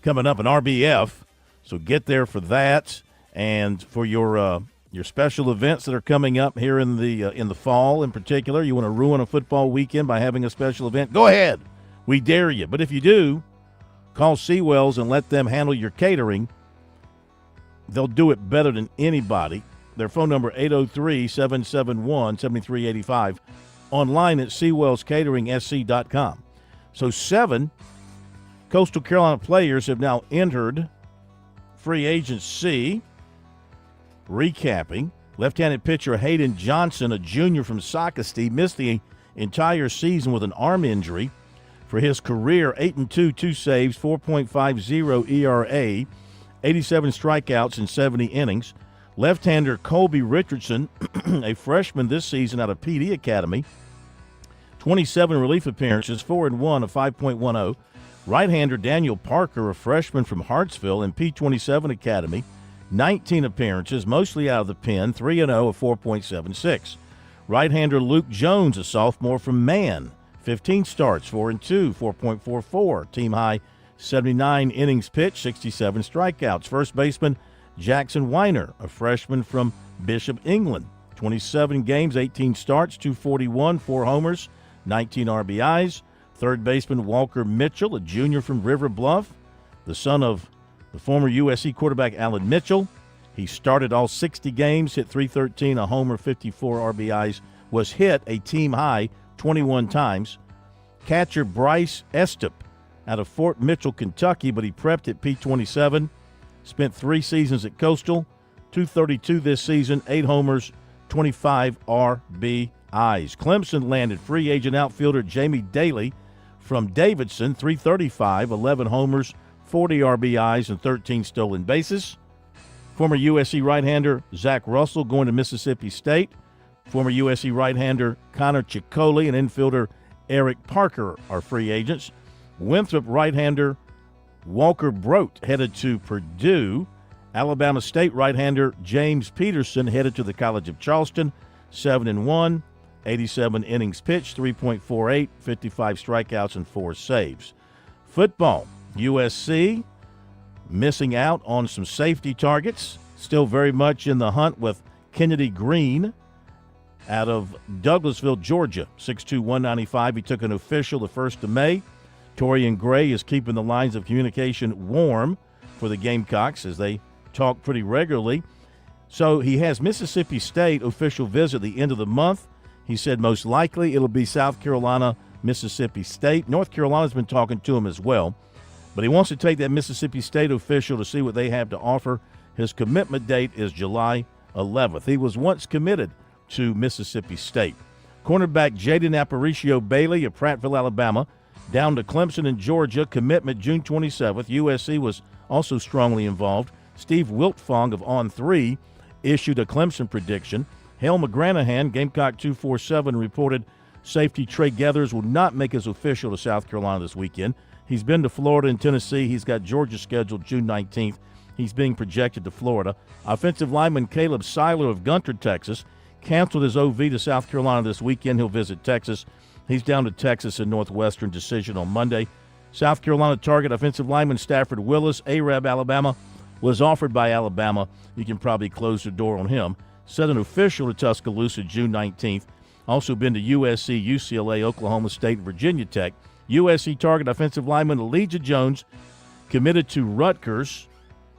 coming up, an RBF. So get there for that, and for your special events that are coming up here in the fall in particular. You want to ruin a football weekend by having a special event? Go ahead. We dare you. But if you do, call Seawells and let them handle your catering. They'll do it better than anybody. Their phone number, 803-771-7385. Online at SeawellsCateringSC.com. So 7 Coastal Carolina players have now entered free agency. Recapping, left-handed pitcher Hayden Johnson, a junior from Sockasty, missed the entire season with an arm injury. For his career, 8-2, 2 saves, 4.50 ERA, 87 strikeouts in 70 innings. Left-hander Colby Richardson, a freshman this season out of PD Academy, 27 relief appearances, 4-1, a 5.10. Right-hander Daniel Parker, a freshman from Hartsville in P27 Academy, 19 appearances, mostly out of the pen, 3-0, a 4.76. Right-hander Luke Jones, a sophomore from Man, 15 starts, 4-2, 4.44. Team high, 79 innings pitched, 67 strikeouts. First baseman Jackson Weiner, a freshman from Bishop, England, 27 games, 18 starts, 241, 4 homers, 19 RBIs. Third baseman Walker Mitchell, a junior from River Bluff, the son of the former USC quarterback Alan Mitchell. He started all 60 games, hit .313, a homer, 54 RBIs, was hit a team-high 21 times. Catcher Bryce Estep out of Fort Mitchell, Kentucky, but he prepped at P27, spent 3 seasons at Coastal, .232 this season, 8 homers, 25 RBIs. Clemson landed free agent outfielder Jamie Daly from Davidson, .335, 11 homers, 40 RBIs, and 13 stolen bases. Former USC right-hander Zach Russell going to Mississippi State. Former USC right-hander Connor Ciccoli and infielder Eric Parker are free agents. Winthrop right-hander Walker Brote headed to Purdue. Alabama State right-hander James Peterson headed to the College of Charleston, 7-1, 87 innings pitched, 3.48, 55 strikeouts, and 4 saves. Football, USC missing out on some safety targets, still very much in the hunt with Kennedy Green out of Douglasville, Georgia, 6'2", 195. He took an official the 1st of May. Torian Gray is keeping the lines of communication warm for the Gamecocks as they talk pretty regularly. So he has Mississippi State official visit the end of the month. He said most likely it'll be South Carolina, Mississippi State. North Carolina's been talking to him as well. But he wants to take that Mississippi State official to see what they have to offer. His commitment date is July 11th. He was once committed to Mississippi State. Cornerback Jaden Aparicio Bailey of Prattville, Alabama, down to Clemson in Georgia. Commitment June 27th. USC was also strongly involved. Steve Wiltfong of On3 issued a Clemson prediction. Hale McGranahan, Gamecock 247, reported safety Trey Gathers will not make his official to South Carolina this weekend. He's been to Florida and Tennessee. He's got Georgia scheduled June 19th. He's being projected to Florida. Offensive lineman Caleb Seiler of Gunter, Texas, canceled his OV to South Carolina this weekend. He'll visit Texas. He's down to Texas in Northwestern decision on Monday. South Carolina target offensive lineman Stafford Willis, Arab, Alabama, was offered by Alabama. You can probably close the door on him. Set an official to Tuscaloosa June 19th. Also been to USC, UCLA, Oklahoma State, and Virginia Tech. USC target offensive lineman Elijah Jones committed to Rutgers.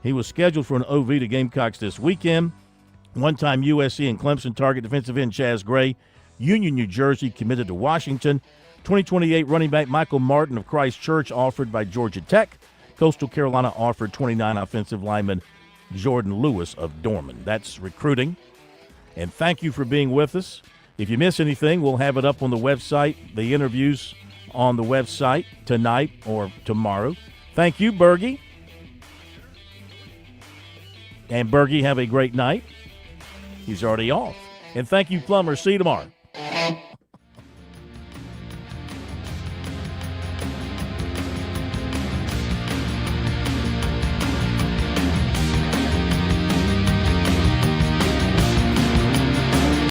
He was scheduled for an OV to Gamecocks this weekend. One-time USC and Clemson target defensive end Chaz Gray, Union, New Jersey, committed to Washington. 2028 running back Michael Martin of Christ Church offered by Georgia Tech. Coastal Carolina offered 29 offensive lineman Jordan Lewis of Dorman. That's recruiting. And thank you for being with us. If you miss anything, we'll have it up on the website, the interviews on the website tonight or tomorrow. Thank you, Bergie. And Bergie, have a great night. He's already off. And thank you, Plummer. See you tomorrow.